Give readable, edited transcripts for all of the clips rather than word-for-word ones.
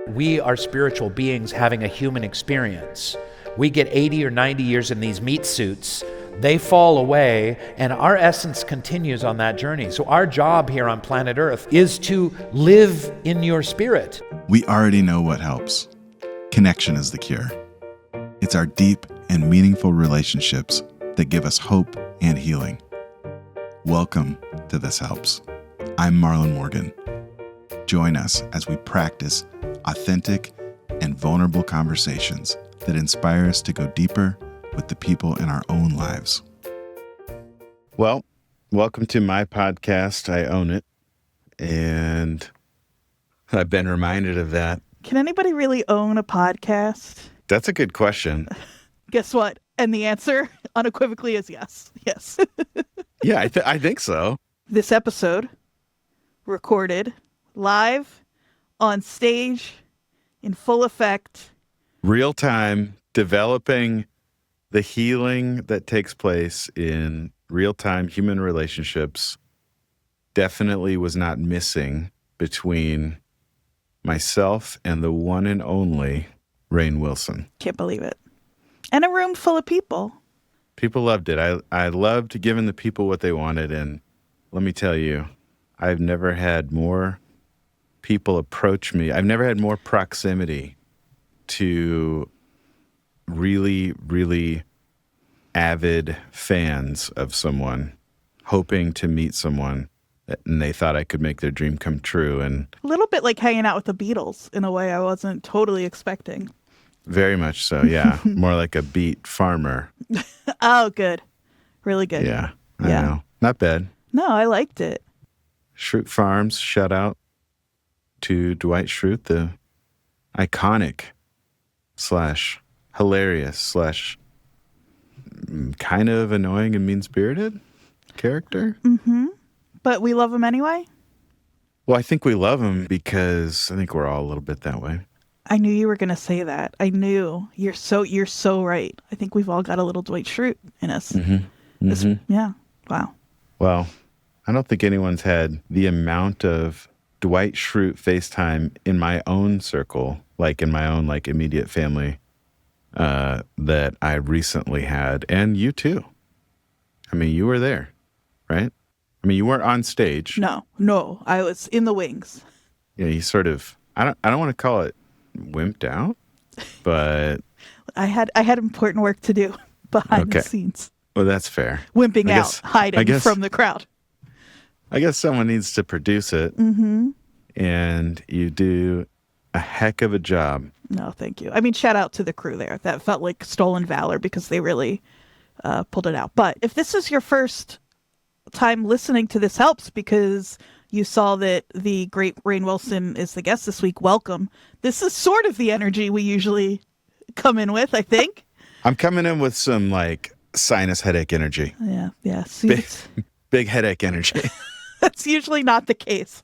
We are spiritual beings having a human experience. We get 80 or 90 years in these meat suits. They fall away, and our essence continues on that journey. So our job here on planet Earth is to live in your spirit. We already know what helps. Connection is the cure. It's our deep and meaningful relationships that give us hope and healing. Welcome to This Helps. I'm Marlon Morgan. Join us as we practice authentic and vulnerable conversations that inspire us to go deeper with the people in our own lives. Well, welcome to my podcast. I own it. And I've been reminded of that. Can anybody really own a podcast? That's a good question. Guess what? And the answer unequivocally is yes. Yes. Yeah, I think so. This episode recorded live on stage in full effect. Real time, developing the healing that takes place in real time human relationships definitely was not missing between myself and the one and only Rainn Wilson. Can't believe it. And a room full of people. People loved it. I loved giving the people what they wanted. And let me tell you, I've never had more people approach me. I've never had more proximity to really, really avid fans of someone, hoping to meet someone, and they thought I could make their dream come true. And a little bit like hanging out with the Beatles in a way I wasn't totally expecting. Very much so, yeah. More like a beet farmer. Oh, good. Really good. Yeah, I know. Not bad. No, I liked it. Schrute Farms, shout out to Dwight Schrute, the iconic / hilarious / kind of annoying and mean-spirited character. Mm-hmm. But we love him anyway? Well, I think we love him because I think we're all a little bit that way. I knew you were going to say that. I knew. You're so right. I think we've all got a little Dwight Schrute in us. Mm-hmm. Mm-hmm. Yeah. Wow. Well, I don't think anyone's had the amount of Dwight Schrute FaceTime in my own circle, like in my own immediate family, that I recently had. And you too. I mean, you were there, right? I mean, you weren't on stage. No. I was in the wings. Yeah, you sort of, I don't want to call it wimped out, but I had important work to do behind the scenes. Well, that's fair. Wimping out, hiding from the crowd. I guess someone needs to produce it. Mm-hmm. And you do a heck of a job. No, thank you. I mean, shout out to the crew there. That felt like stolen valor because they really pulled it out. But if this is your first time listening to This Helps because you saw that the great Rainn Wilson is the guest this week, welcome. This is sort of the energy we usually come in with, I think. I'm coming in with some sinus headache energy. Yeah. Big headache energy. That's usually not the case.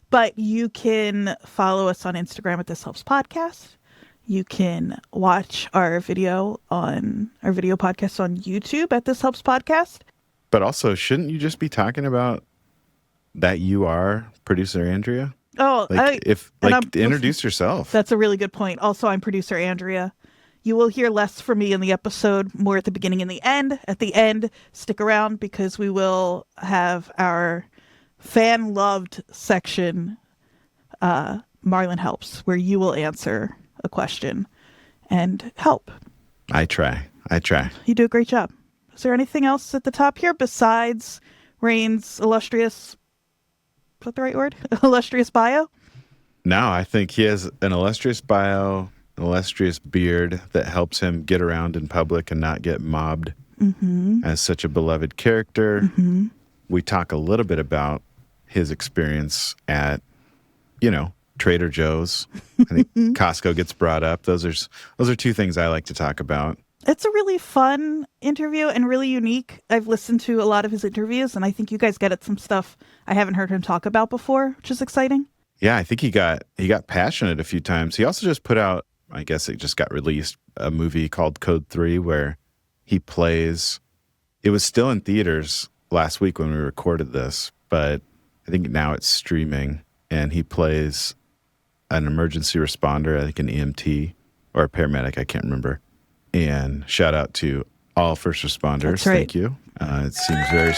But you can follow us on Instagram at This Helps Podcast. You can watch our video podcast on YouTube at This Helps Podcast. But also, shouldn't you just be talking about that you are producer Andrea? Oh, introduce yourself. That's a really good point. Also, I'm producer Andrea. You will hear less from me in the episode, more at the beginning and the end. At the end, stick around because we will have our fan-loved section, Marlon Helps, where you will answer a question and help. I try. You do a great job. Is there anything else at the top here besides Rainn's illustrious, is that the right word? Illustrious bio? No, I think he has an illustrious bio, an illustrious beard that helps him get around in public and not get mobbed as such a beloved character. Mm-hmm. We talk a little bit about his experience at, Trader Joe's. I think Costco gets brought up. Those are two things I like to talk about. It's a really fun interview and really unique. I've listened to a lot of his interviews, and I think you guys get at some stuff I haven't heard him talk about before, which is exciting. Yeah, I think he got passionate a few times. He also just put out, I guess it just got released, a movie called Code 3 where he plays, it was still in theaters last week when we recorded this, but I think now it's streaming, and he plays an emergency responder, I think an EMT or a paramedic, I can't remember. And shout out to all first responders. That's right. Thank you. It seems very...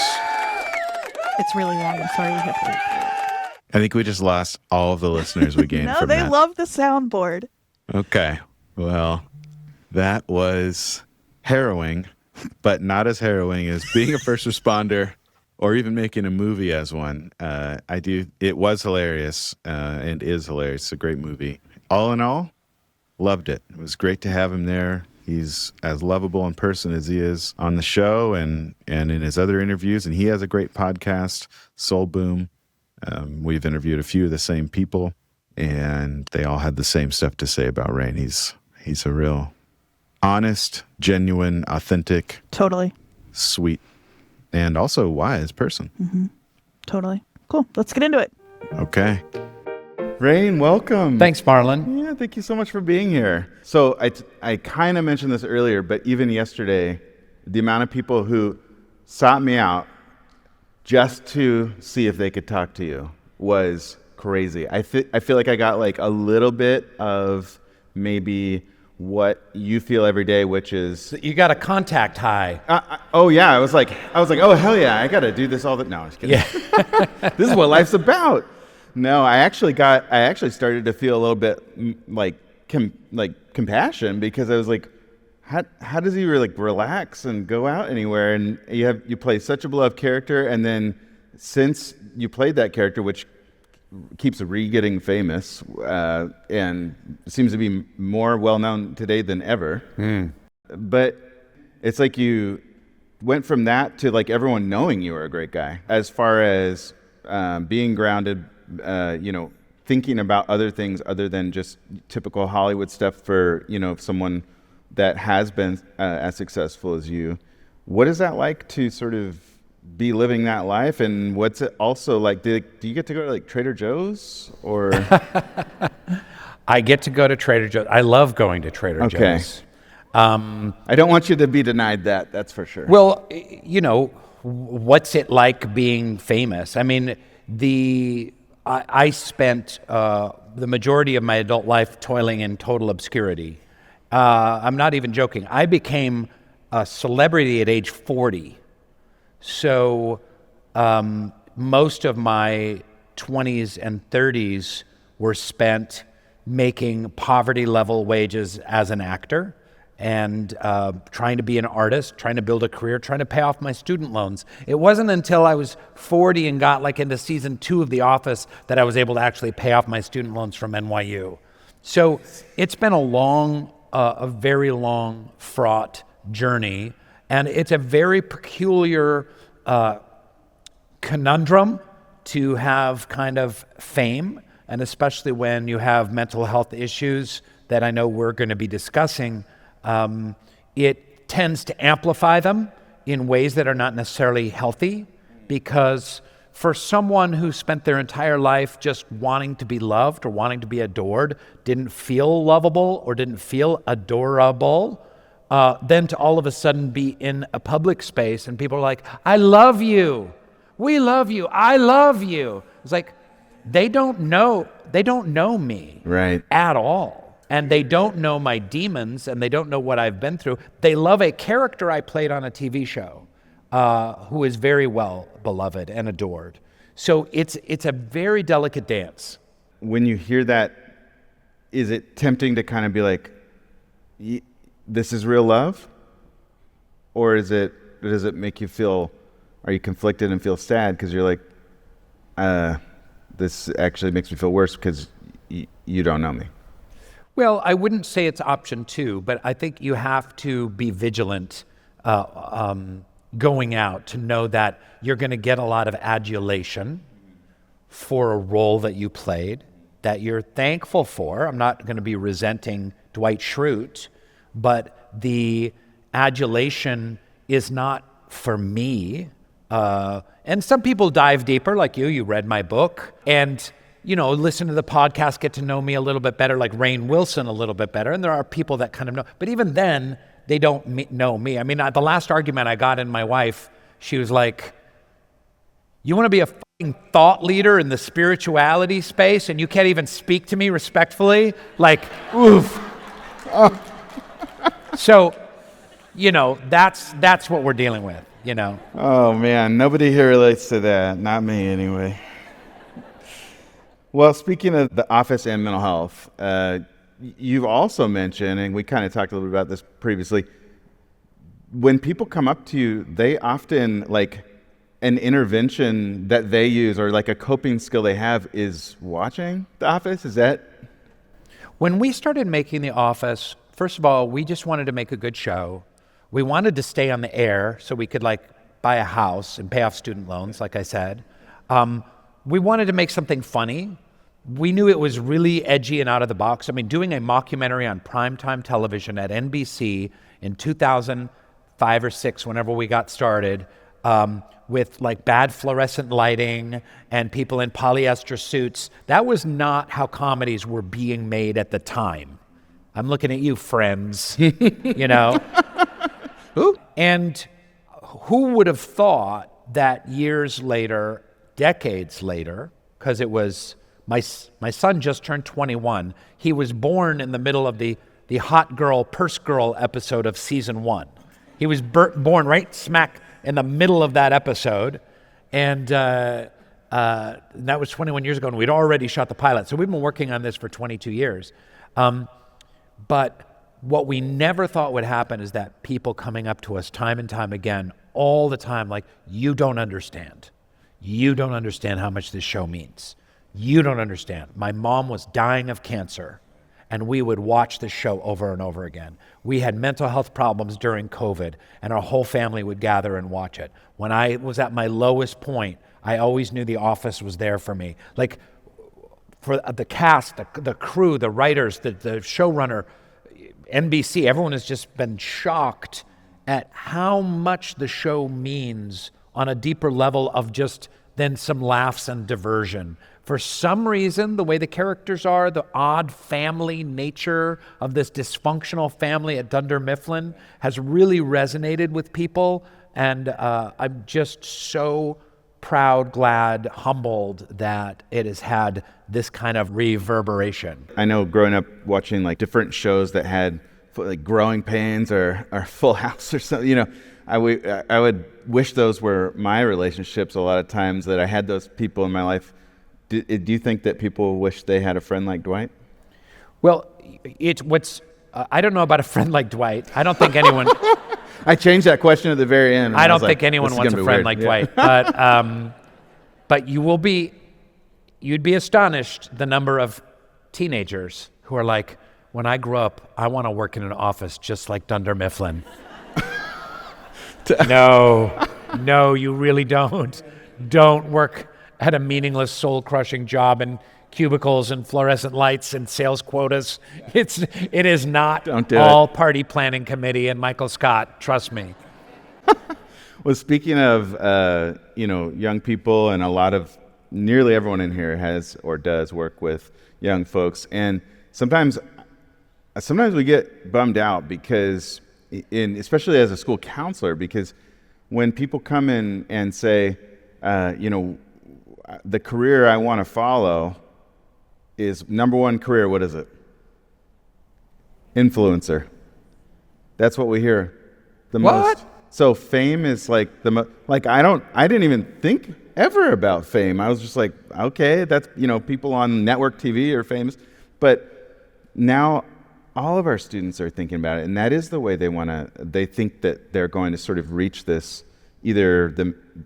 It's really long. I'm sorry we have to wait for it. I think we just lost all of the listeners we gained No, from they that. love the soundboard. Okay. Well, that was harrowing, but not as harrowing as being a first responder or even making a movie as one. It was hilarious and is hilarious. It's a great movie. All in all, loved it. It was great to have him there. He's as lovable in person as he is on the show and in his other interviews. And he has a great podcast, Soul Boom. We've interviewed a few of the same people, and they all had the same stuff to say about Rainn. He's a real honest, genuine, authentic, Totally. sweet, and also wise person. Mm-hmm. Totally. Cool. Let's get into it. Okay. Rainn, welcome. Thanks, Marlon. Yeah, thank you so much for being here. So I kind of mentioned this earlier, but even yesterday, the amount of people who sought me out just to see if they could talk to you was crazy. I feel like I got like a little bit of maybe what you feel every day, which is... You got a contact high. oh yeah, I was like, oh hell yeah, I got to do this all the... No, I was kidding. Yeah. This is what life's about. No, I actually started to feel a little bit like compassion, because I was like, how does he really relax and go out anywhere? And you play such a beloved character, and then since you played that character, which keeps getting famous and seems to be more well known today than ever, but it's like you went from that to like everyone knowing you were a great guy, as far as being grounded. Thinking about other things other than just typical Hollywood stuff for, someone that has been as successful as you. What is that like to sort of be living that life? And what's it also like? Do you get to go to like Trader Joe's or? I get to go to Trader Joe's. I love going to Trader Joe's. I don't want you to be denied that. That's for sure. Well, what's it like being famous? I mean, I spent the majority of my adult life toiling in total obscurity. I'm not even joking. I became a celebrity at age 40. So most of my 20s and 30s were spent making poverty-level wages as an actor and trying to be an artist, trying to build a career, trying to pay off my student loans. It wasn't until I was 40 and got like into season 2 of The Office that I was able to actually pay off my student loans from NYU. So it's been a very long, fraught journey, and it's a very peculiar conundrum to have kind of fame, and especially when you have mental health issues that I know we're going to be discussing. It tends to amplify them in ways that are not necessarily healthy, because for someone who spent their entire life just wanting to be loved or wanting to be adored, didn't feel lovable or didn't feel adorable, then to all of a sudden be in a public space and people are like, I love you, we love you, I love you. It's like, they don't know me right. at all. And they don't know my demons, and they don't know what I've been through. They love a character I played on a TV show who is very well beloved and adored. So it's a very delicate dance. When you hear that, is it tempting to kind of be like, this is real love? Or does it make you feel, are you conflicted and feel sad because you're like, this actually makes me feel worse because you don't know me? Well, I wouldn't say it's option 2, but I think you have to be vigilant going out to know that you're going to get a lot of adulation for a role that you played that you're thankful for. I'm not going to be resenting Dwight Schrute, but the adulation is not for me. And some people dive deeper, like you read my book, and listen to the podcast, get to know me a little bit better, like Rainn Wilson a little bit better. And there are people that kind of know. But even then, they don't know me. I mean, the last argument I got in my wife, she was like, you want to be a thought leader in the spirituality space and you can't even speak to me respectfully? Like, oof. So, that's what we're dealing with, Oh, man. Nobody here relates to that. Not me, anyway. Well, speaking of the office and mental health, you've also mentioned, and we kind of talked a little bit about this previously, when people come up to you, they often, like, an intervention that they use or like a coping skill they have is watching The Office. Is that? When we started making The Office, first of all, we just wanted to make a good show. We wanted to stay on the air so we could buy a house and pay off student loans, like I said. We wanted to make something funny. We knew it was really edgy and out of the box. I mean, doing a mockumentary on primetime television at NBC in 2005 or 6, whenever we got started, with bad fluorescent lighting and people in polyester suits. That was not how comedies were being made at the time. I'm looking at you, Friends, And who would have thought that years later, decades later, because it was, my son just turned 21. He was born in the middle of the hot girl, purse girl episode of season 1. He was born right smack in the middle of that episode, and that was 21 years ago, and we'd already shot the pilot. So we've been working on this for 22 years. But what we never thought would happen is that people coming up to us time and time again, all the time, you don't understand. You don't understand how much this show means. You don't understand. My mom was dying of cancer, and we would watch the show over and over again. We had mental health problems during COVID, and our whole family would gather and watch it. When I was at my lowest point, I always knew The Office was there for me. For the cast, the crew, the writers, the showrunner, NBC, everyone has just been shocked at how much the show means on a deeper level of just then some laughs and diversion. For some reason, the way the characters are, the odd family nature of this dysfunctional family at Dunder Mifflin has really resonated with people. And I'm just so proud, glad, humbled that it has had this kind of reverberation. I know growing up watching different shows that had Growing Pains or Full House or something, I would wish those were my relationships a lot of times, that I had those people in my life. Do you think that people wish they had a friend like Dwight? Well, I don't know about a friend like Dwight. I don't think anyone... I changed that question at the very end. I don't think anyone wants a friend like Dwight. But you'd be astonished the number of teenagers who are like, when I grow up, I want to work in an office just like Dunder Mifflin. No, you really don't. Don't work at a meaningless, soul-crushing job in cubicles and fluorescent lights and sales quotas. It is not all party planning committee and Michael Scott. Trust me. Well, speaking of young people, and nearly everyone in here has or does work with young folks, and sometimes we get bummed out because, especially as a school counselor, because when people come in and say, the career I want to follow is number one career. What is it? Influencer. That's what we hear the most. So fame is I didn't even think ever about fame. I was just like, okay, that's, people on network TV are famous. But now all of our students are thinking about it, and that is the way they think that they're going to sort of reach this, either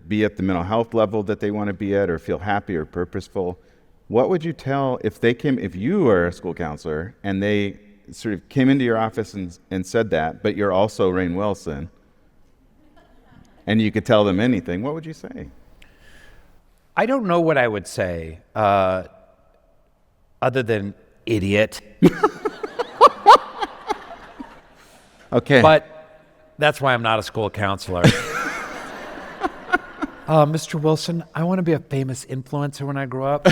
be at the mental health level that they want to be at or feel happy or purposeful. What would you tell if you were a school counselor and they sort of came into your office and said that, but you're also Rainn Wilson, and you could tell them anything, what would you say? I don't know what I would say, other than idiot. Okay. But that's why I'm not a school counselor. Mr. Wilson, I want to be a famous influencer when I grow up.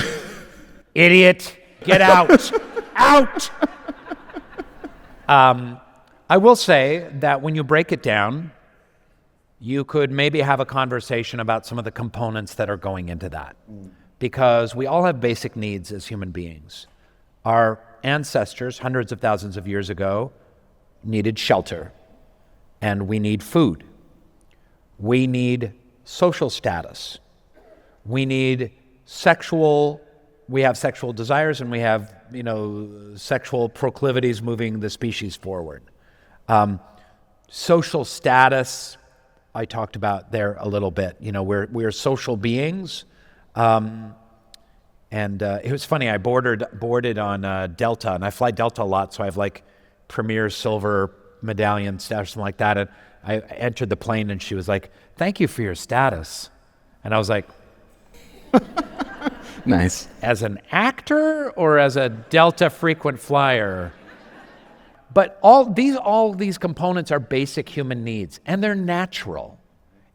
Idiot, get out. Out! I will say that when you break it down, you could maybe have a conversation about some of the components that are going into that. Because we all have basic needs as human beings. Our ancestors, hundreds of thousands of years ago, needed shelter, and we need food. We need social status. We need we have sexual desires, and we have, sexual proclivities moving the species forward. Social status, I talked about there a little bit. We're social beings. And it was funny, I boarded on Delta, and I fly Delta a lot, so I have like Premier Silver medallion status, something like that. And I entered the plane, and she was like, "Thank you for your status." And I was like, Nice. As an actor or as a Delta frequent flyer? But all these components are basic human needs, and they're natural,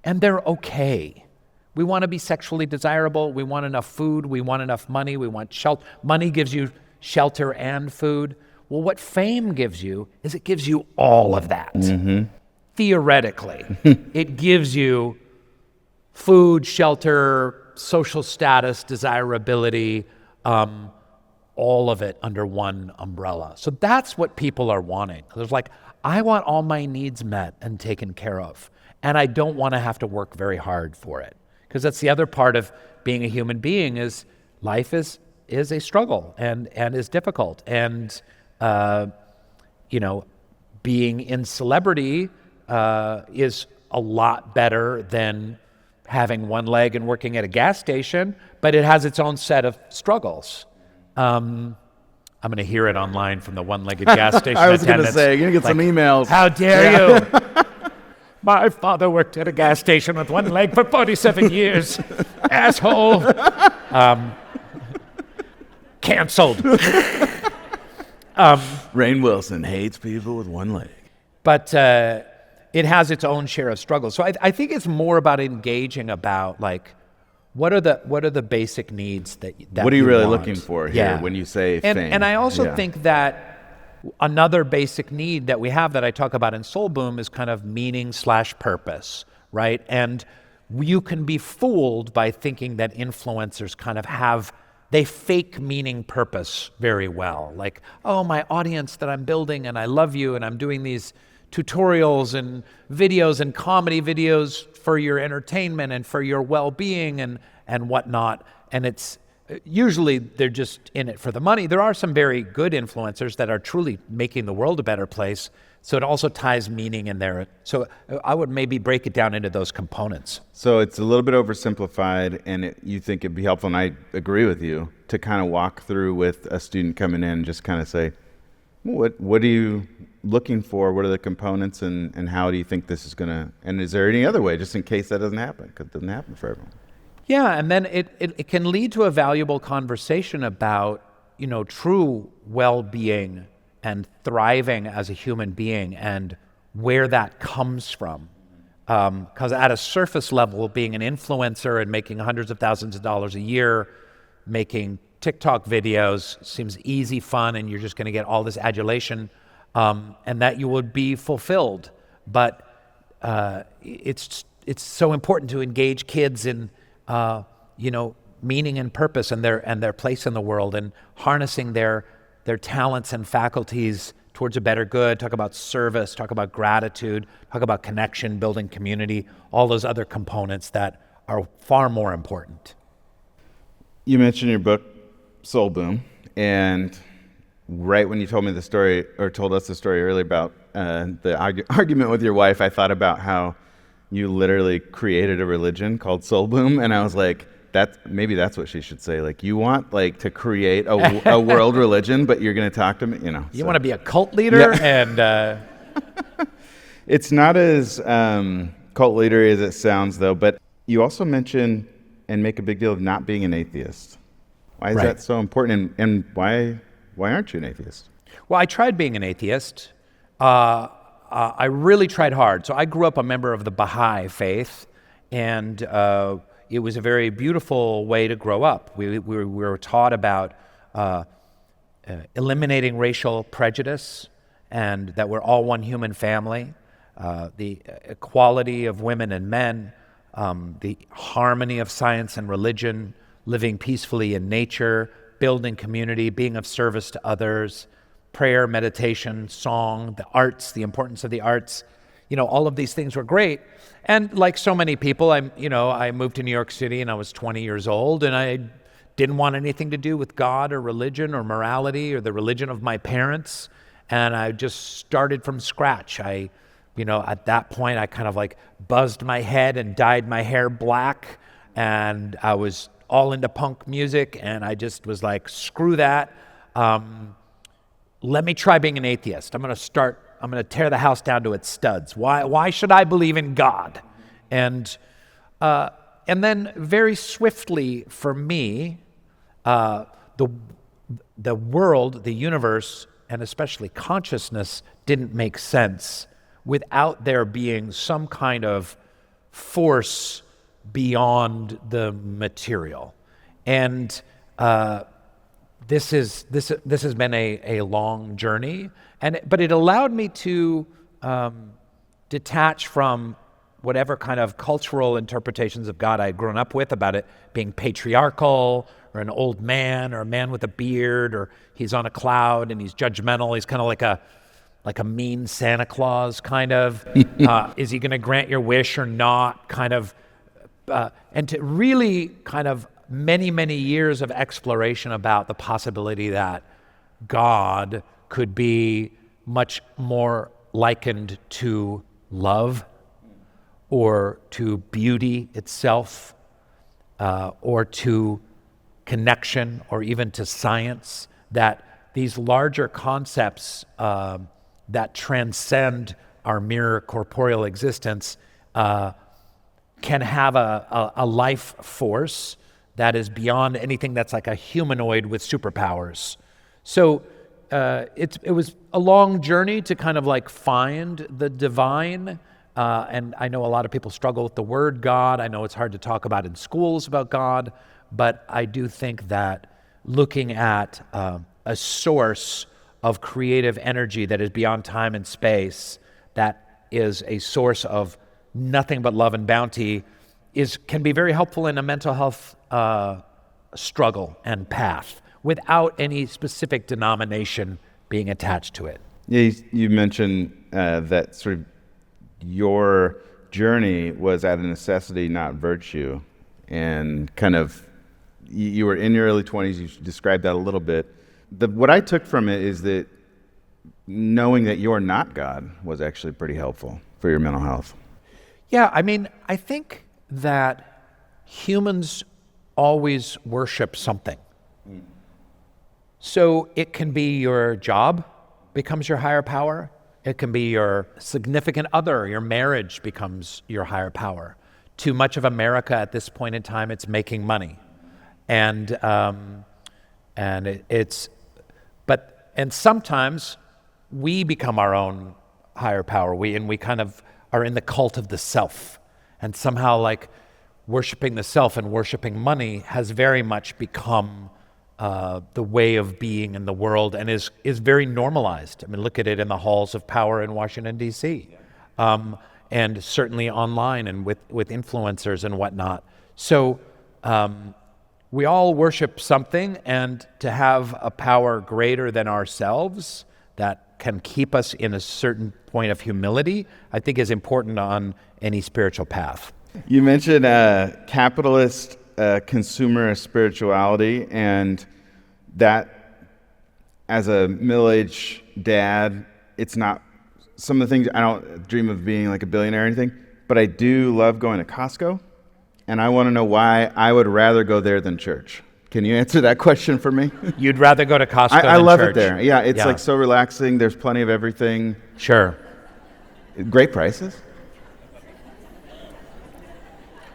and they're okay. We want to be sexually desirable. We want enough food. We want enough money. We want shelter. Money gives you shelter and food. Well, what fame gives you is it gives you all of that. Theoretically, it gives you food, shelter, social status, desirability, all of it under one umbrella. So that's what people are wanting. There's like, I want all my needs met and taken care of, and I don't want to have to work very hard for it. Because that's the other part of being a human being is life is a struggle and is difficult. And, being in celebrity is a lot better than having one leg and working at a gas station, but it has its own set of struggles. I'm going to hear it online from the one-legged gas station I was going to attendants. say, you're going to get some emails. How dare you? My father worked at a gas station with one leg for 47 years. Asshole. Canceled. Rainn Wilson hates people with one leg. But it has its own share of struggles. So I think it's more about engaging about like, what are the basic needs that what are you really want? looking for here when you say fame? And I also think that another basic need that we have that I talk about in Soul Boom is kind of meaning/purpose, right? And you can be fooled by thinking that influencers kind of they fake meaning purpose very well. Like, oh, my audience that I'm building, and I love you, and I'm doing these tutorials and videos and comedy videos for your entertainment and for your well-being and whatnot. And it's usually they're just in it for the money. There are some very good influencers that are truly making the world a better place. So it also ties meaning in there. So I would maybe break it down into those components. So it's a little bit oversimplified, and you think it'd be helpful, and I agree with you, to kind of walk through with a student coming in and just kind of say, what are you looking for? What are the components, and how do you think this is going to, and is there any other way, just in case that doesn't happen? Because it doesn't happen for everyone. Yeah, and then it can lead to a valuable conversation about, true well-being and thriving as a human being and where that comes from. Because at a surface level, being an influencer and making hundreds of thousands of dollars a year, making TikTok videos seems easy, fun, and you're just going to get all this adulation, and that you would be fulfilled. But it's so important to engage kids in meaning and purpose and their place in the world, and harnessing their talents and faculties towards a better good. Talk about service, talk about gratitude, talk about connection, building community, all those other components that are far more important. You mentioned your book, Soul Boom, and right when you told me the story, or told us the story earlier about the argument with your wife, I thought about how you literally created a religion called Soul Boom, and I was like, maybe that's what she should say. Like, you want to create a world religion, but you're going to talk to me, You want to be a cult leader, and it's not as cult leader as it sounds, though. But you also mention and make a big deal of not being an atheist. Why is that so important, and why aren't you an atheist? Well, I tried being an atheist. I really tried hard. So I grew up a member of the Baha'i faith, and it was a very beautiful way to grow up. We were taught about eliminating racial prejudice, and that we're all one human family, the equality of women and men, the harmony of science and religion, living peacefully in nature, building community, being of service to others, prayer, meditation, song, the arts, the importance of the arts. All of these things were great. And like so many people, I moved to New York City and I was 20 years old, and I didn't want anything to do with God or religion or morality or the religion of my parents. And I just started from scratch. At that point, I kind of like buzzed my head and dyed my hair black, and I was all into punk music, and I just was like, screw that. Let me try being an atheist. I'm going to tear the house down to its studs. Why should I believe in God? And then very swiftly for me, the world, the universe, and especially consciousness didn't make sense without there being some kind of force beyond the material. And this has been a long journey, but it allowed me to detach from whatever kind of cultural interpretations of God I had grown up with about it being patriarchal, or an old man, or a man with a beard, or he's on a cloud and he's judgmental. He's kind of like a mean Santa Claus, kind of. Is he going to grant your wish or not? Kind of, and to really kind of many, many years of exploration about the possibility that God could be much more likened to love, or to beauty itself, or to connection, or even to science, that these larger concepts that transcend our mere corporeal existence can have a life force that is beyond anything that's like a humanoid with superpowers. So it was a long journey to kind of like find the divine. And I know a lot of people struggle with the word God. I know it's hard to talk about in schools about God, but I do think that looking at a source of creative energy that is beyond time and space, that is a source of nothing but love and bounty, can be very helpful in a mental health struggle and path without any specific denomination being attached to it. Yeah, you mentioned that sort of your journey was out of necessity, not virtue, and kind of you were in your early 20s. You described that a little bit. What I took from it is that knowing that you're not God was actually pretty helpful for your mental health. Yeah, I think that humans always worship something. So it can be your job becomes your higher power. It can be your significant other. Your marriage becomes your higher power. Too much of America at this point in time, it's making money, and sometimes we become our own higher power. We kind of are in the cult of the self, and somehow like worshiping the self and worshiping money has very much become the way of being in the world, and is very normalized. Look at it in the halls of power in Washington, D.C., and certainly online and with influencers and whatnot. So we all worship something, and to have a power greater than ourselves that can keep us in a certain point of humility, I think is important on any spiritual path. You mentioned capitalist consumerist spirituality, and that as a middle-aged dad, it's not some of the things. I don't dream of being like a billionaire or anything, but I do love going to Costco, and I want to know why I would rather go there than church. Can you answer that question for me? You'd rather go to Costco than church? I love it there. Yeah, it's like so relaxing. There's plenty of everything. Sure. Great prices.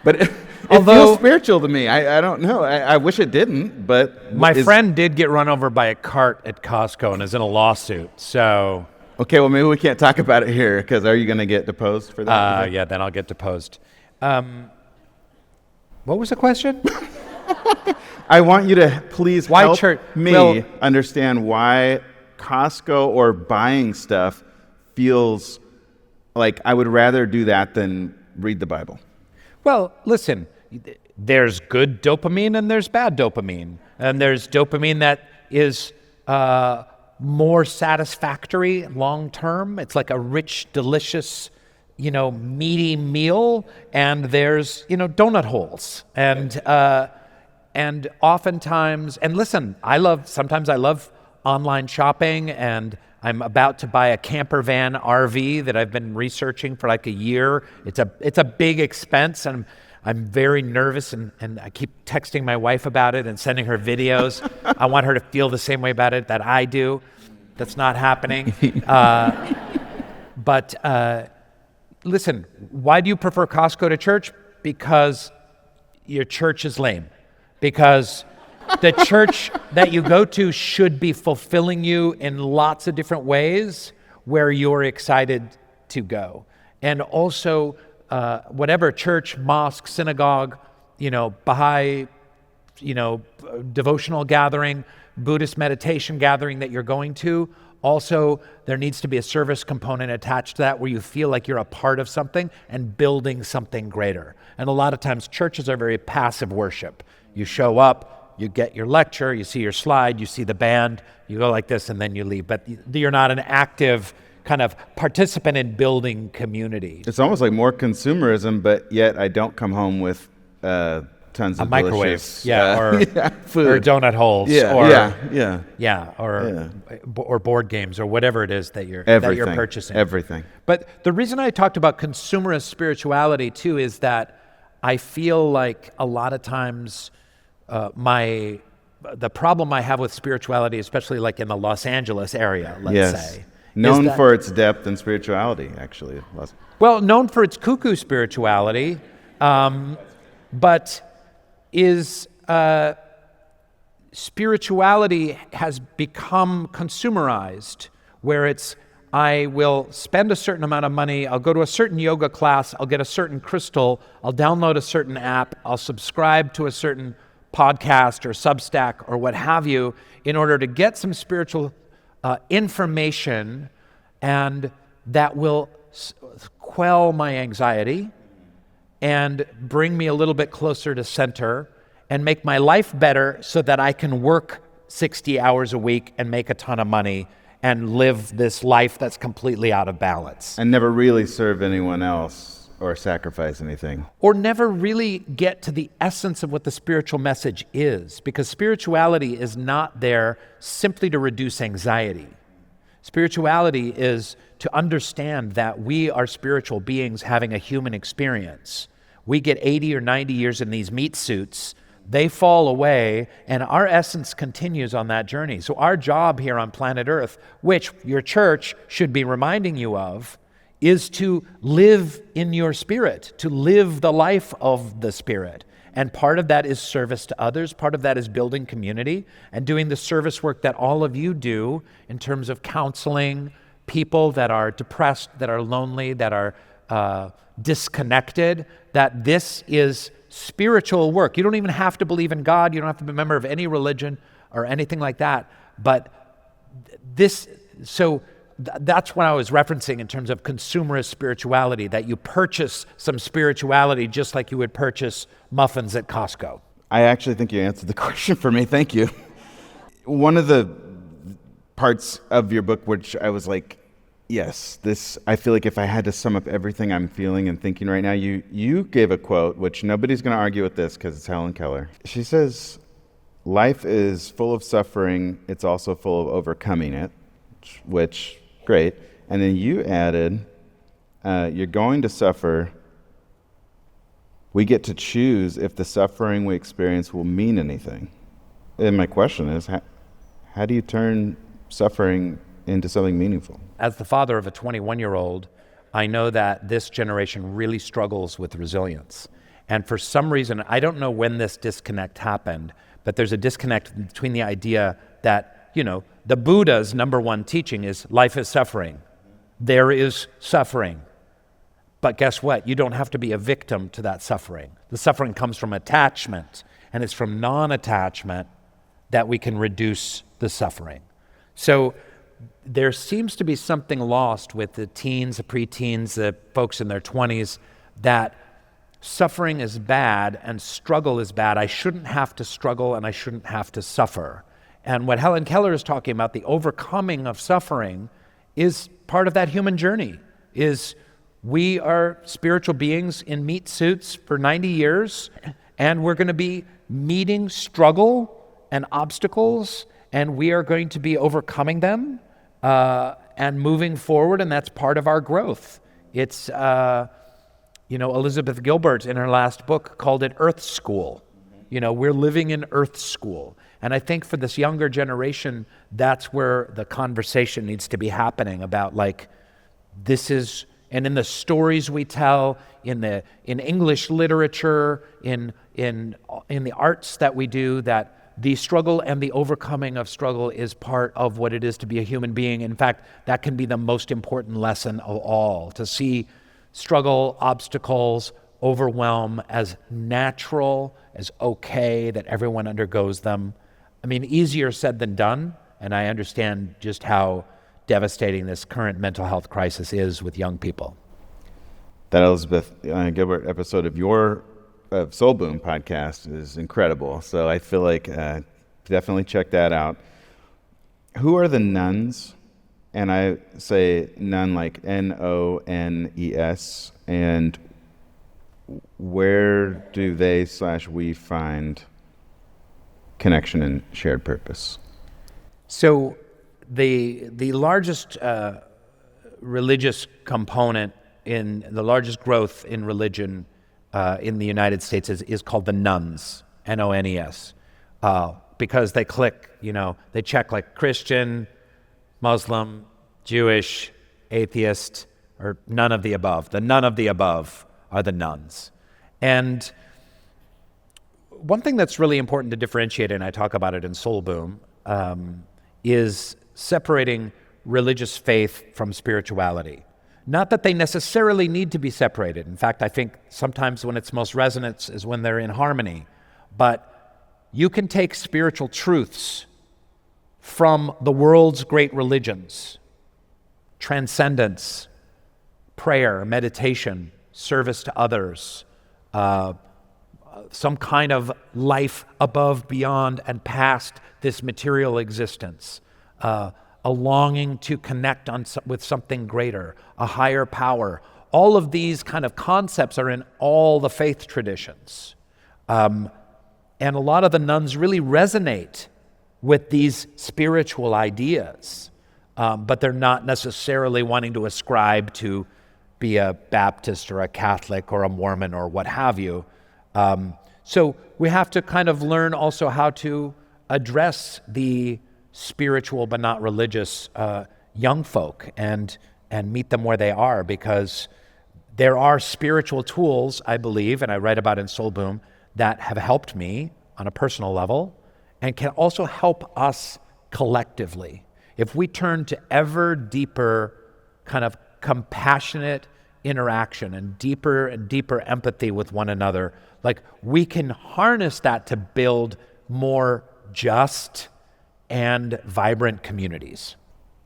But it Although, feels spiritual to me. I don't know. I wish it didn't, but... My friend did get run over by a cart at Costco and is in a lawsuit, so... Okay, well, maybe we can't talk about it here, because are you going to get deposed for that? Yeah, then I'll get deposed. What was the question? I want you to please Why help church? me understand why Costco or buying stuff feels like, I would rather do that than read the Bible. Well, listen, there's good dopamine and there's bad dopamine. And there's dopamine that is more satisfactory long term. It's like a rich, delicious, meaty meal. And there's, donut holes. And oftentimes, and listen, sometimes I love online shopping, and I'm about to buy a camper van RV that I've been researching for like a year. It's a big expense, and I'm very nervous, and I keep texting my wife about it and sending her videos. I want her to feel the same way about it that I do. That's not happening. But listen, why do you prefer Costco to church? Because your church is lame. Because the church that you go to should be fulfilling you in lots of different ways where you're excited to go. And also, whatever church, mosque, synagogue, Baha'i, devotional gathering, Buddhist meditation gathering that you're going to, also there needs to be a service component attached to that where you feel like you're a part of something and building something greater. And a lot of times churches are very passive worship. You show up, you get your lecture, you see your slide, you see the band, you go like this, and then you leave. But you're not an active kind of participant in building community. It's almost like more consumerism, but yet I don't come home with tons of microwave, delicious, or food, or donut holes, or board games, or whatever it is that you're purchasing. Everything. But the reason I talked about consumerist spirituality too is that I feel like a lot of times the problem I have with spirituality, especially like in the Los Angeles area, let's say, known for its depth and spirituality, actually. Well, known for its cuckoo spirituality, but is spirituality has become consumerized, where it's, I will spend a certain amount of money, I'll go to a certain yoga class, I'll get a certain crystal, I'll download a certain app, I'll subscribe to a certain podcast or Substack or what have you in order to get some spiritual information, and that will quell my anxiety and bring me a little bit closer to center and make my life better so that I can work 60 hours a week and make a ton of money and live this life that's completely out of balance. And never really serve anyone else or sacrifice anything. Or never really get to the essence of what the spiritual message is, because spirituality is not there simply to reduce anxiety. Spirituality is to understand that we are spiritual beings having a human experience. We get 80 or 90 years in these meat suits, they fall away, and our essence continues on that journey. So our job here on planet Earth, which your church should be reminding you of, is to live in your spirit, to live the life of the spirit. And part of that is service to others. Part of that is building community and doing the service work that all of you do in terms of counseling people that are depressed, that are lonely, that are disconnected, that this is spiritual work. You don't even have to believe in God. You don't have to be a member of any religion or anything like that. But that's what I was referencing in terms of consumerist spirituality, that you purchase some spirituality just like you would purchase muffins at Costco. I actually think you answered the question for me. Thank you. One of the parts of your book which I was like, yes, I feel like if I had to sum up everything I'm feeling and thinking right now, you gave a quote, which nobody's going to argue with this because it's Helen Keller. She says, life is full of suffering. It's also full of overcoming it, which, great. And then you added, you're going to suffer. We get to choose if the suffering we experience will mean anything. And my question is, how do you turn suffering into something meaningful? As the father of a 21-year-old, I know that this generation really struggles with resilience. And for some reason, I don't know when this disconnect happened, but there's a disconnect between the idea that, the Buddha's number one teaching is life is suffering. There is suffering. But guess what? You don't have to be a victim to that suffering. The suffering comes from attachment, and it's from non-attachment that we can reduce the suffering. So there seems to be something lost with the teens, the preteens, the folks in their 20s, that suffering is bad and struggle is bad. I shouldn't have to struggle and I shouldn't have to suffer. And what Helen Keller is talking about, the overcoming of suffering, is part of that human journey. Is we are spiritual beings in meat suits for 90 years, and we're going to be meeting struggle and obstacles, and we are going to be overcoming them and moving forward, and that's part of our growth. It's, Elizabeth Gilbert in her last book called it Earth School. We're living in Earth School. And I think for this younger generation, that's where the conversation needs to be happening about, like, this is, and in the stories we tell, in English literature, in the arts that we do, that the struggle and the overcoming of struggle is part of what it is to be a human being. In fact, that can be the most important lesson of all, to see struggle, obstacles, overwhelm as natural, as okay, that everyone undergoes them. I mean, easier said than done, and I understand just how devastating this current mental health crisis is with young people. That Elizabeth Gilbert episode of your Soul Boom podcast is incredible. So I feel like definitely check that out. Who are the nuns? And I say nun like N-O-N-E-S. And where do they/we find connection and shared purpose? So the largest religious component in the largest growth in religion in the United States is called the nuns, N-O-N-E-S, because they they check like Christian, Muslim, Jewish, atheist, or none of the above. The none of the above are the nuns. And one thing that's really important to differentiate, and I talk about it in Soul Boom, is separating religious faith from spirituality. Not that they necessarily need to be separated. In fact, I think sometimes when it's most resonant is when they're in harmony. But you can take spiritual truths from the world's great religions: transcendence, prayer, meditation, service to others, some kind of life above, beyond, and past this material existence, a longing to connect with something greater, a higher power. All of these kind of concepts are in all the faith traditions. And a lot of the nuns really resonate with these spiritual ideas, but they're not necessarily wanting to ascribe to be a Baptist or a Catholic or a Mormon or what have you. So we have to kind of learn also how to address the spiritual but not religious young folk and meet them where they are, because there are spiritual tools, I believe, and I write about in Soul Boom, that have helped me on a personal level and can also help us collectively. If we turn to ever deeper kind of compassionate interaction and deeper empathy with one another, like, we can harness that to build more just and vibrant communities.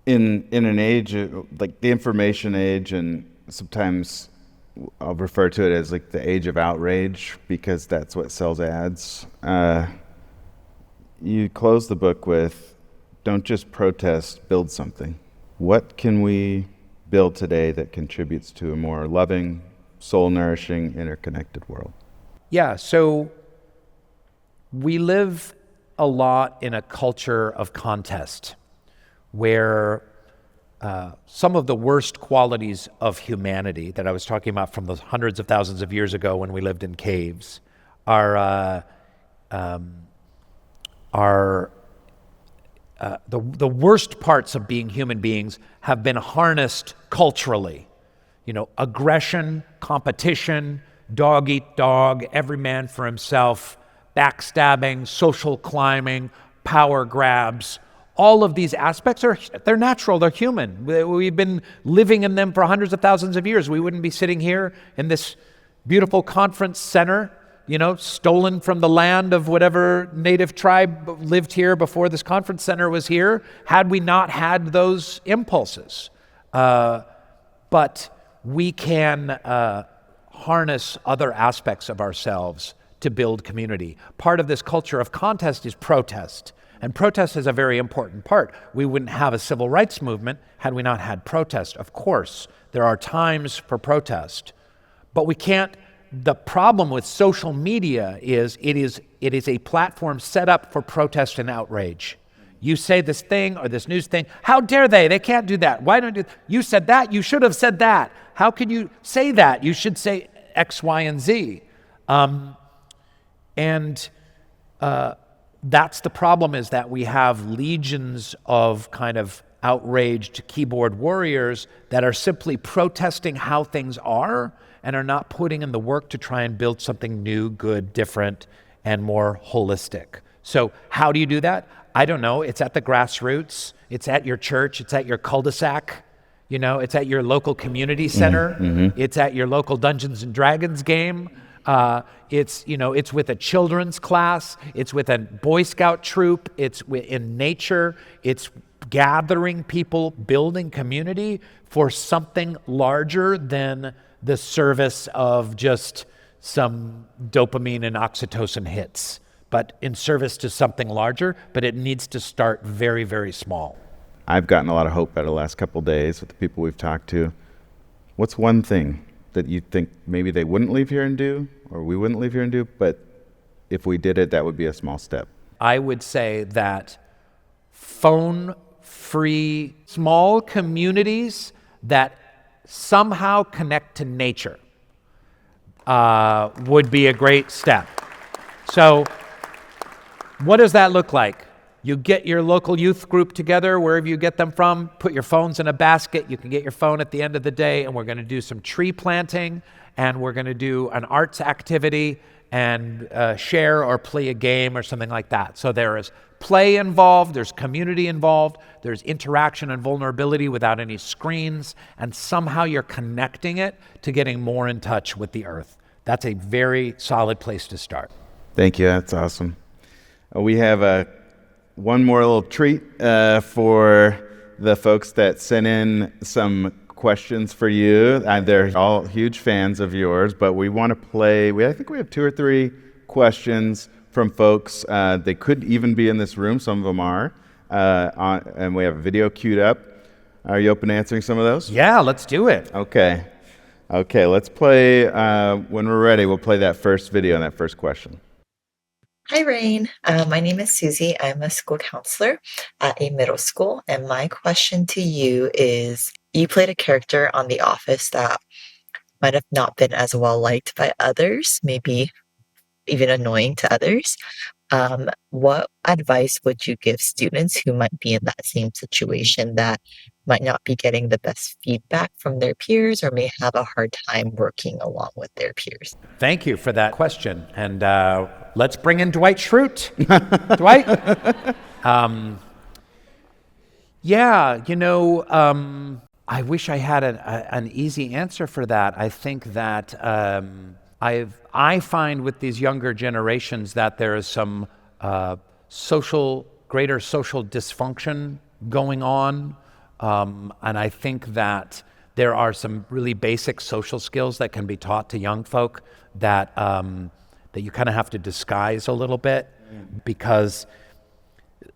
In an age like the information age, and sometimes I'll refer to it as like the age of outrage because that's what sells ads. You close the book with, don't just protest, build something. What can we build today that contributes to a more loving, soul-nourishing, interconnected world? Yeah, so we live a lot in a culture of contest where some of the worst qualities of humanity that I was talking about from the hundreds of thousands of years ago when we lived in caves are the worst parts of being human beings have been harnessed culturally. Aggression, competition, dog eat dog, every man for himself, backstabbing, social climbing, power grabs. All of these aspects they're natural, they're human. We've been living in them for hundreds of thousands of years. We wouldn't be sitting here in this beautiful conference center stolen from the land of whatever native tribe lived here before this conference center was here, had we not had those impulses. But we can harness other aspects of ourselves to build community. Part of this culture of contest is protest. And protest is a very important part. We wouldn't have a civil rights movement had we not had protest. Of course, there are times for protest, but we can't. The problem with social media is it is a platform set up for protest and outrage. You say this thing or this news thing, how dare they? They can't do that. Why don't you said that? You should have said that. How can you say that? You should say X, Y, and Z. That's the problem, is that we have legions of kind of outraged keyboard warriors that are simply protesting how things are and are not putting in the work to try and build something new, good, different, and more holistic. So how do you do that? I don't know. It's at the grassroots. It's at your church. It's at your cul-de-sac. It's at your local community center. Mm-hmm. It's at your local Dungeons and Dragons game. It's with a children's class. It's with a Boy Scout troop. It's in nature. It's gathering people, building community for something larger than the service of just some dopamine and oxytocin hits, but in service to something larger. But it needs to start very, very small. I've gotten a lot of hope out of the last couple of days with the people we've talked to. What's one thing that you think maybe they wouldn't leave here and do, or we wouldn't leave here and do, but if we did it, that would be a small step? I would say that phone-free small communities that somehow connect to nature would be a great step. So what does that look like? You get your local youth group together, wherever you get them from, put your phones in a basket. You can get your phone at the end of the day, and we're going to do some tree planting, and we're going to do an arts activity and share or play a game or something like that. So there is play involved, there's community involved, there's interaction and vulnerability without any screens, and somehow you're connecting it to getting more in touch with the earth. That's a very solid place to start. Thank you. That's awesome. We have one more little treat for the folks that sent in some questions for you. They're all huge fans of yours, but we want to play. I think we have 2 or 3 questions from folks. They could even be in this room. Some of them are. And we have a video queued up. Are you open to answering some of those? Yeah, let's do it. Okay, let's play. When we're ready, we'll play that first video and that first question. Hi, Rainn. My name is Susie. I'm a school counselor at a middle school. And my question to you is, you played a character on The Office that might have not been as well liked by others, maybe even annoying to others. What advice would you give students who might be in that same situation, that might not be getting the best feedback from their peers or may have a hard time working along with their peers? Thank you for that question. And let's bring in Dwight Schrute. Dwight? I wish I had an easy answer for that. I think that I find with these younger generations that there is some greater social dysfunction going on. And I think that there are some really basic social skills that can be taught to young folk that you kind of have to disguise a little bit, because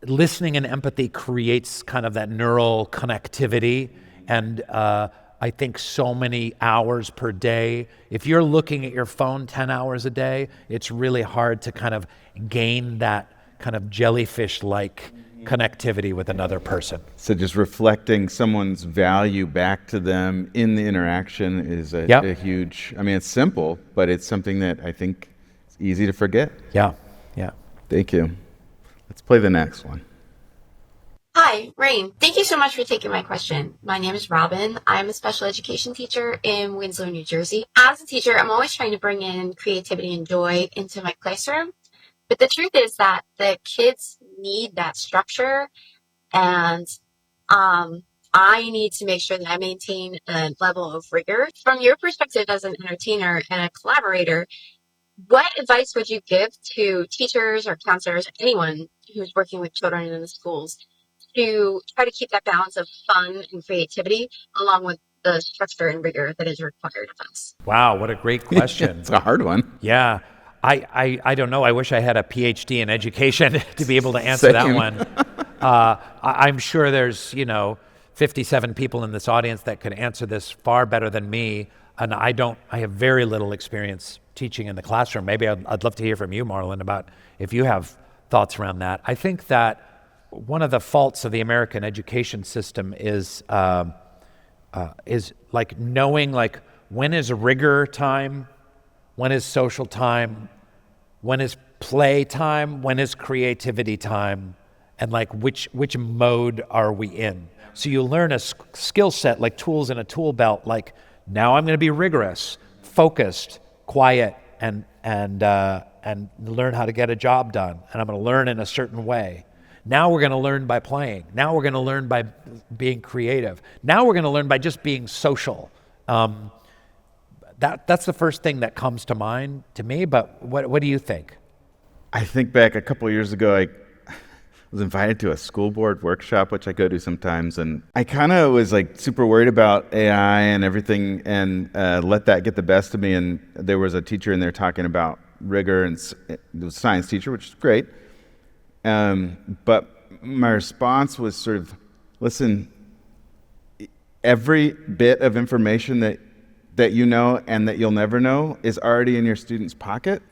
listening and empathy creates kind of that neural connectivity. And I think so many hours per day, if you're looking at your phone 10 hours a day, it's really hard to kind of gain that kind of jellyfish-like connectivity with another person. So just reflecting someone's value back to them in the interaction is a huge, it's simple, but it's something that I think is easy to forget. Yeah. Thank you. Let's play the next one. Hi, Rainn. Thank you so much for taking my question. My name is Robin. I'm a special education teacher in Winslow, New Jersey. As a teacher, I'm always trying to bring in creativity and joy into my classroom. But the truth is that the kids need that structure, and I need to make sure that I maintain a level of rigor. From your perspective as an entertainer and a collaborator, what advice would you give to teachers or counselors, anyone who's working with children in the schools, to try to keep that balance of fun and creativity along with the structure and rigor that is required of us? Wow, what a great question. It's a hard one. Yeah. I don't know. I wish I had a PhD in education to be able to answer that Same. one. I'm sure there's, 57 people in this audience that could answer this far better than me. And I have very little experience teaching in the classroom. Maybe I'd love to hear from you, Marlon, about if you have thoughts around that. I think that one of the faults of the American education system is like knowing like when is rigor time, when is social time, when is play time, when is creativity time, and like which mode are we in? So you learn a skill set, like tools in a tool belt, like now I'm going to be rigorous, focused, quiet, and learn how to get a job done. And I'm going to learn in a certain way. Now we're going to learn by playing. Now we're going to learn by being creative. Now we're going to learn by just being social. That's the first thing that comes to mind to me, but what do you think? I think back a couple of years ago, I was invited to a school board workshop, which I go to sometimes, and I kind of was like super worried about AI and everything, and let that get the best of me. And there was a teacher in there talking about rigor, and it was a science teacher, which is great. But my response was sort of, listen, every bit of information that you know and that you'll never know is already in your student's pocket.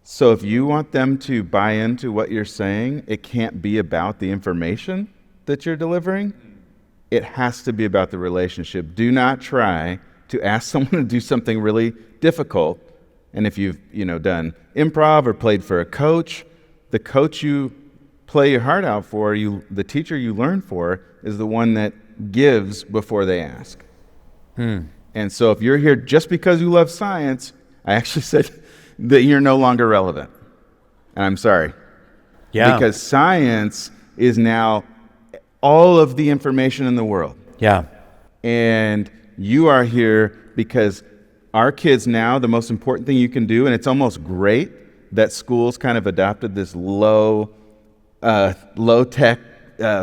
So if you want them to buy into what you're saying, it can't be about the information that you're delivering. It has to be about the relationship. Do not try to ask someone to do something really difficult. And if you've done improv or played for a coach, the coach you play your heart out for, the teacher you learn for, is the one that gives before they ask. And so if you're here just because you love science, I actually said that you're no longer relevant. And I'm sorry. Yeah. Because science is now all of the information in the world. Yeah. And you are here because our kids now, the most important thing you can do, and it's almost great that schools kind of adopted this low-tech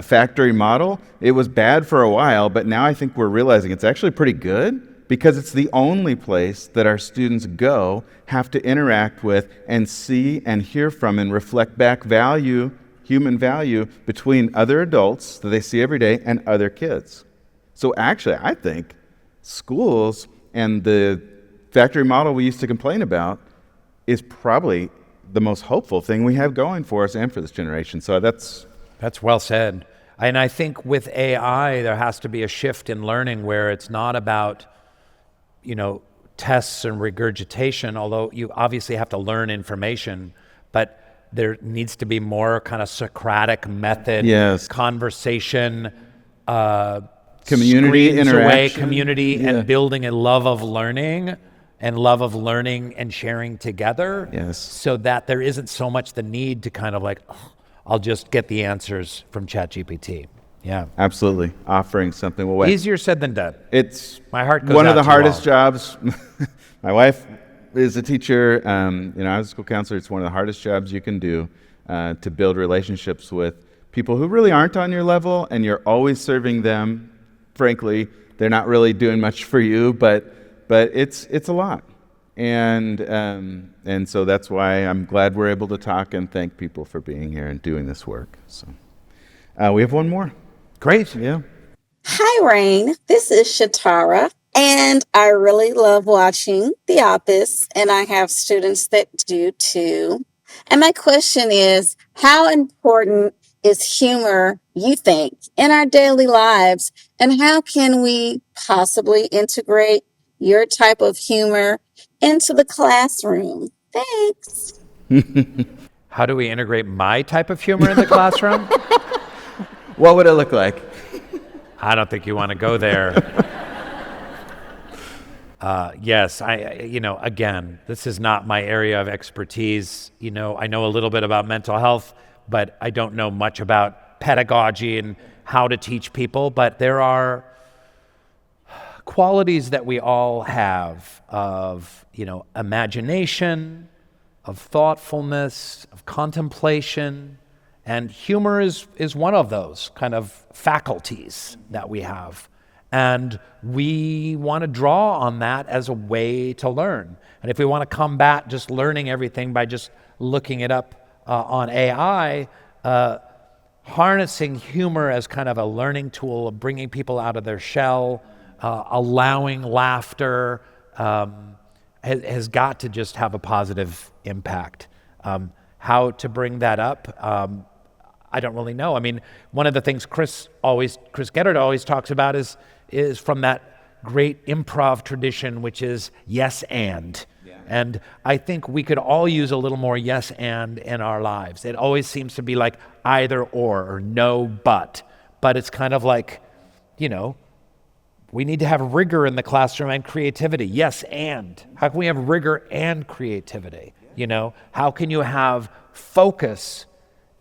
factory model. It was bad for a while, but now I think we're realizing it's actually pretty good, because it's the only place that our students go, have to interact with and see and hear from and reflect back value, human value, between other adults that they see every day and other kids. So actually, I think schools and the factory model we used to complain about is probably the most hopeful thing we have going for us and for this generation. So that's well said. And I think with AI, there has to be a shift in learning where it's not about tests and regurgitation, although you obviously have to learn information, but there needs to be more kind of Socratic method, conversation, community interaction, and building a love of learning and sharing together. Yes. So that there isn't so much the need to kind of like, I'll just get the answers from ChatGPT. Yeah, absolutely. Offering something. Easier said than done. It's my heart goes one out of the to hardest all. jobs. My wife is a teacher. I was a school counselor. It's one of the hardest jobs you can do, to build relationships with people who really aren't on your level, and you're always serving them. Frankly, they're not really doing much for you, but it's a lot. And so that's why I'm glad we're able to talk and thank people for being here and doing this work. So we have one more. Great. Yeah. Hi, Rainn. This is Shatara, and I really love watching The Office, and I have students that do too. And my question is, how important is humor, you think, in our daily lives, and how can we possibly integrate your type of humor into the classroom? Thanks. How do we integrate my type of humor in the classroom? What would it look like? I don't think you want to go there. Yes, again, this is not my area of expertise. I know a little bit about mental health, but I don't know much about pedagogy and how to teach people. But there are qualities that we all have of, imagination, of thoughtfulness, of contemplation, and humor is one of those kind of faculties that we have. And we want to draw on that as a way to learn. And if we want to combat just learning everything by just looking it up on AI, harnessing humor as kind of a learning tool of bringing people out of their shell, allowing laughter, has got to just have a positive impact. How to bring that up, I don't really know. I mean, one of the things Chris Gethard always talks about is from that great improv tradition, which is yes and. Yeah. And I think we could all use a little more yes and in our lives. It always seems to be like either or no but. But it's kind of like, we need to have rigor in the classroom and creativity. Yes and. How can we have rigor and creativity? How can you have focus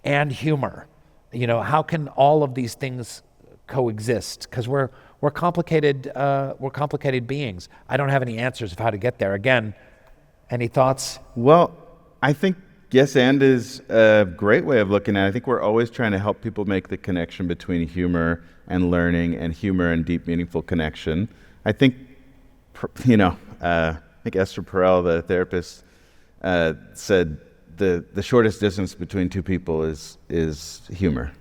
and humor? How can all of these things coexist? Because we're complicated beings. I don't have any answers of how to get there. Again, any thoughts? Well, I think yes and is a great way of looking at it. I think we're always trying to help people make the connection between humor and learning, and humor and deep, meaningful connection. I think, I think Esther Perel, the therapist, said the shortest distance between two people is humor,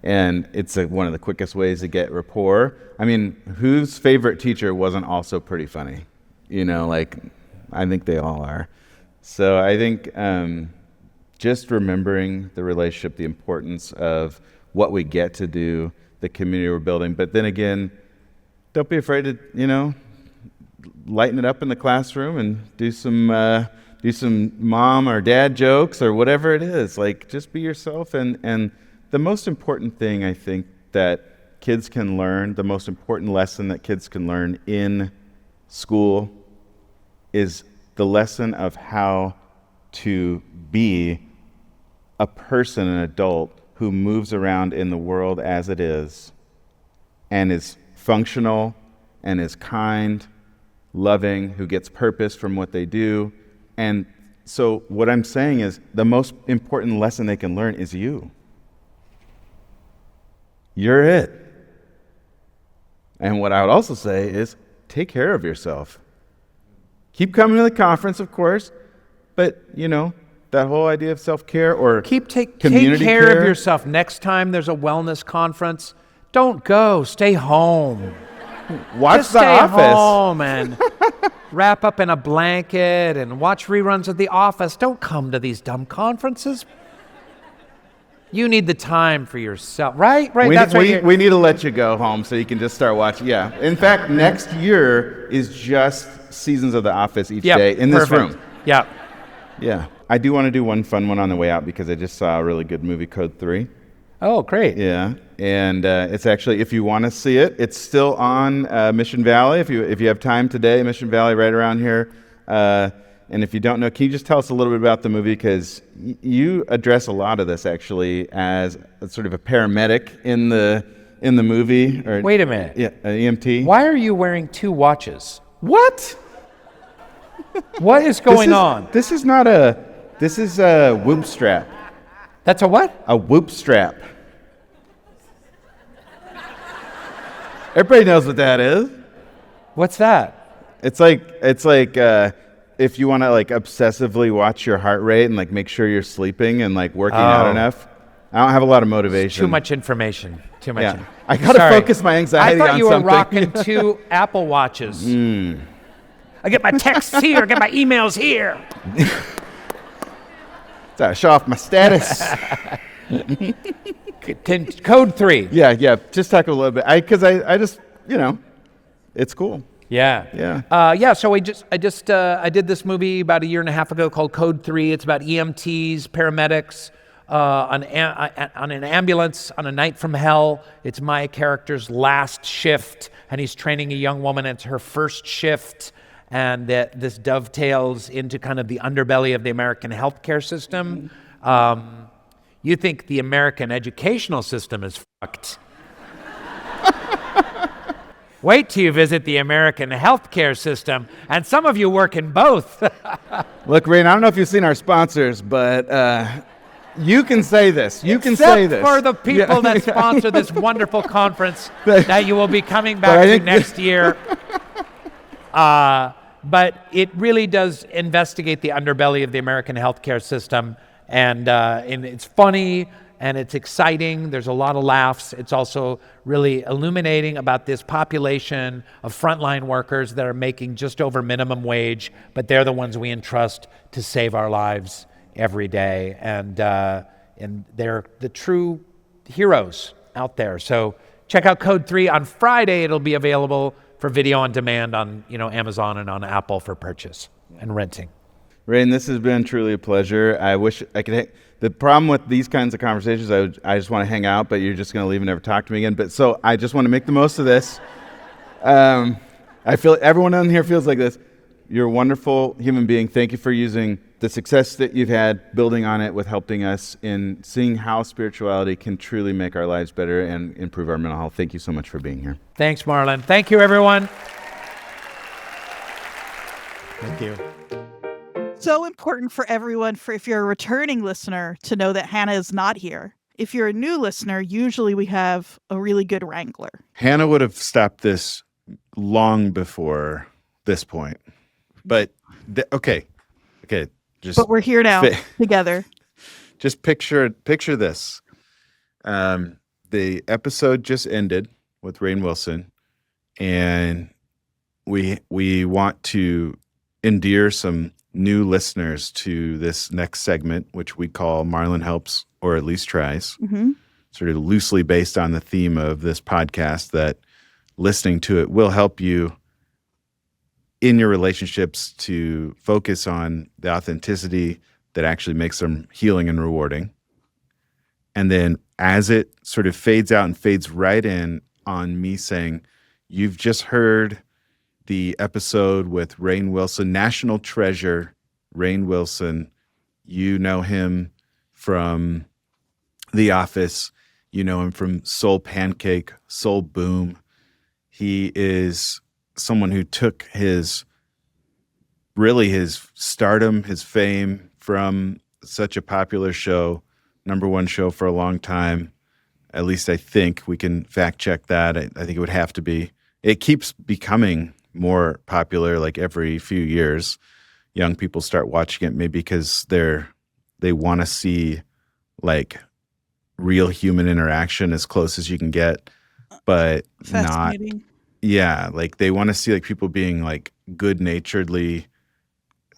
and it's one of the quickest ways to get rapport. I mean, whose favorite teacher wasn't also pretty funny? I think they all are. So I think just remembering the relationship, the importance of what we get to do, the community we're building, but then again, don't be afraid to, lighten it up in the classroom and do some mom or dad jokes or whatever it is. Like, just be yourself. And the most important thing I think that kids can learn, the most important lesson that kids can learn in school is the lesson of how to be a person, an adult, who moves around in the world as it is and is functional and is kind, loving, who gets purpose from what they do. And so what I'm saying is the most important lesson they can learn is you. You're it. And what I would also say is take care of yourself. Keep coming to the conference, of course, but, that whole idea of self-care or take community care of yourself. Next time there's a wellness conference, don't go. Stay home. Watch Just The stay Office. home and wrap up in a blanket and watch reruns of The Office. Don't come to these dumb conferences. You need the time for yourself, right? Right. We need to let you go home so you can just start watching. Yeah. In fact, next year is just seasons of The Office each day in this room. Yeah. Yeah. I do want to do one fun one on the way out because I just saw a really good movie, Code 3. Oh, great. Yeah. And it's actually, if you want to see it, it's still on Mission Valley. If you have time today, Mission Valley, right around here. And if you don't know, can you just tell us a little bit about the movie? Because you address a lot of this actually as a sort of a paramedic in the movie. Wait a minute. Yeah, an EMT. Why are you wearing two watches? What? What is going on? This is a whoop strap. That's a what? A whoop strap. Everybody knows what that is. What's that? It's like if you want to obsessively watch your heart rate and make sure you're sleeping and working out enough. I don't have a lot of motivation. Too much information. Yeah. I gotta focus my anxiety on something. I thought you were rocking two Apple Watches. I get my texts here. I get my emails here. So I show off my status. Code 3. Yeah. Just talk a little bit. Because I just, it's cool. Yeah. So I did this movie about a year and a half ago called Code 3. It's about EMTs, paramedics, on an ambulance on a night from hell. It's my character's last shift, and he's training a young woman. It's her first shift, and this dovetails into kind of the underbelly of the American healthcare system. You think the American educational system is fucked. Wait till you visit the American healthcare system, and some of you work in both. Look, Rainn, I don't know if you've seen our sponsors, but you can say this. You can Except say this. for the people that sponsor this wonderful conference that you will be coming back to next year. But it really does investigate the underbelly of the American healthcare system, and it's funny and it's exciting. There's a lot of laughs. It's also really illuminating about this population of frontline workers that are making just over minimum wage, but they're the ones we entrust to save our lives every day, and they're the true heroes out there. So check out Code 3 on Friday. It'll be available for video on demand on Amazon and on Apple for purchase and renting. Rainn, this has been truly a pleasure. I wish I could. The problem with these kinds of conversations, I just want to hang out, but you're just going to leave and never talk to me again. But so I just want to make the most of this. I feel everyone on here feels like this. You're a wonderful human being. Thank you for using the success that you've had, building on it with helping us in seeing how spirituality can truly make our lives better and improve our mental health. Thank you so much for being here. Thanks, Marlon. Thank you, everyone. Thank you. So important for everyone, for if you're a returning listener, to know that Hannah is not here. If you're a new listener, usually we have a really good wrangler. Hannah would have stopped this long before this point. But, okay. But we're here now together. Just picture this. The episode just ended with Rainn Wilson, and we want to endear some new listeners to this next segment, which we call Marlon Helps, or at least tries, sort of loosely based on the theme of this podcast, that listening to it will help you in your relationships to focus on the authenticity that actually makes them healing and rewarding. And then as it sort of fades out and fades right in on me saying, you've just heard the episode with Rainn Wilson, national treasure, Rainn Wilson. You know him from The Office. You know him from Soul Pancake, Soul Boom. He is someone who took his stardom, his fame from such a popular show, number one show for a long time. At least I think we can fact check that. I think it would have to be. It keeps becoming more popular like every few years. Young people start watching it maybe because they want to see like real human interaction as close as you can get, but not. Yeah, like they want to see like people being like good-naturedly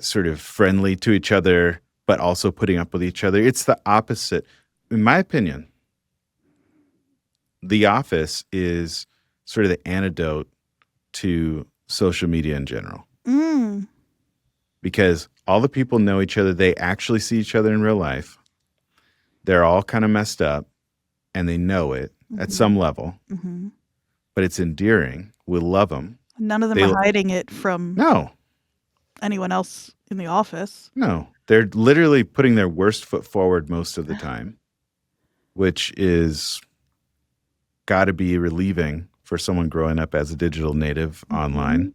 sort of friendly to each other, but also putting up with each other. It's the opposite. In my opinion, The Office is sort of the antidote to social media in general. Because all the people know each other. They actually see each other in real life. They're all kind of messed up, and they know it at some level. But it's endearing. We love them. None of them are hiding it from anyone else in the office. No. They're literally putting their worst foot forward most of the time, which is got to be relieving for someone growing up as a digital native online.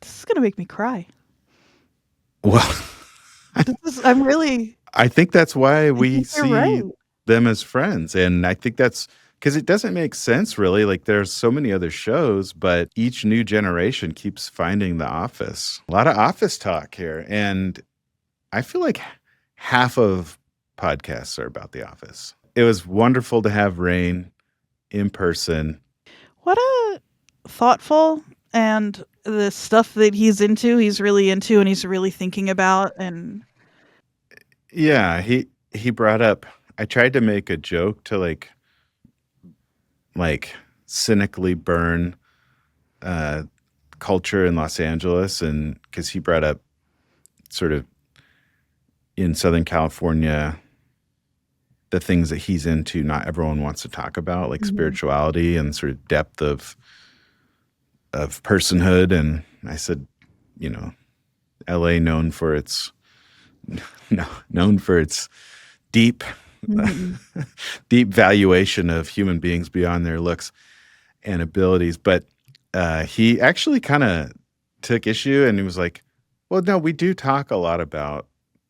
This is going to make me cry. Well, I think that's why we see them as friends. And I think that's because it doesn't make sense, really. Like, there's so many other shows, but each new generation keeps finding The Office. A lot of Office talk here. And I feel like half of podcasts are about The Office. It was wonderful to have Rainn in person. What a thoughtful, and the stuff that he's really into, and he's really thinking about. And yeah, he brought up, I tried to make a joke to like cynically burn culture in Los Angeles, and because he brought up sort of in Southern California the things that he's into not everyone wants to talk about, like spirituality and sort of depth of personhood. And I said, LA known for its deep deep valuation of human beings beyond their looks and abilities. But he actually kind of took issue, and he was like, well, no, we do talk a lot about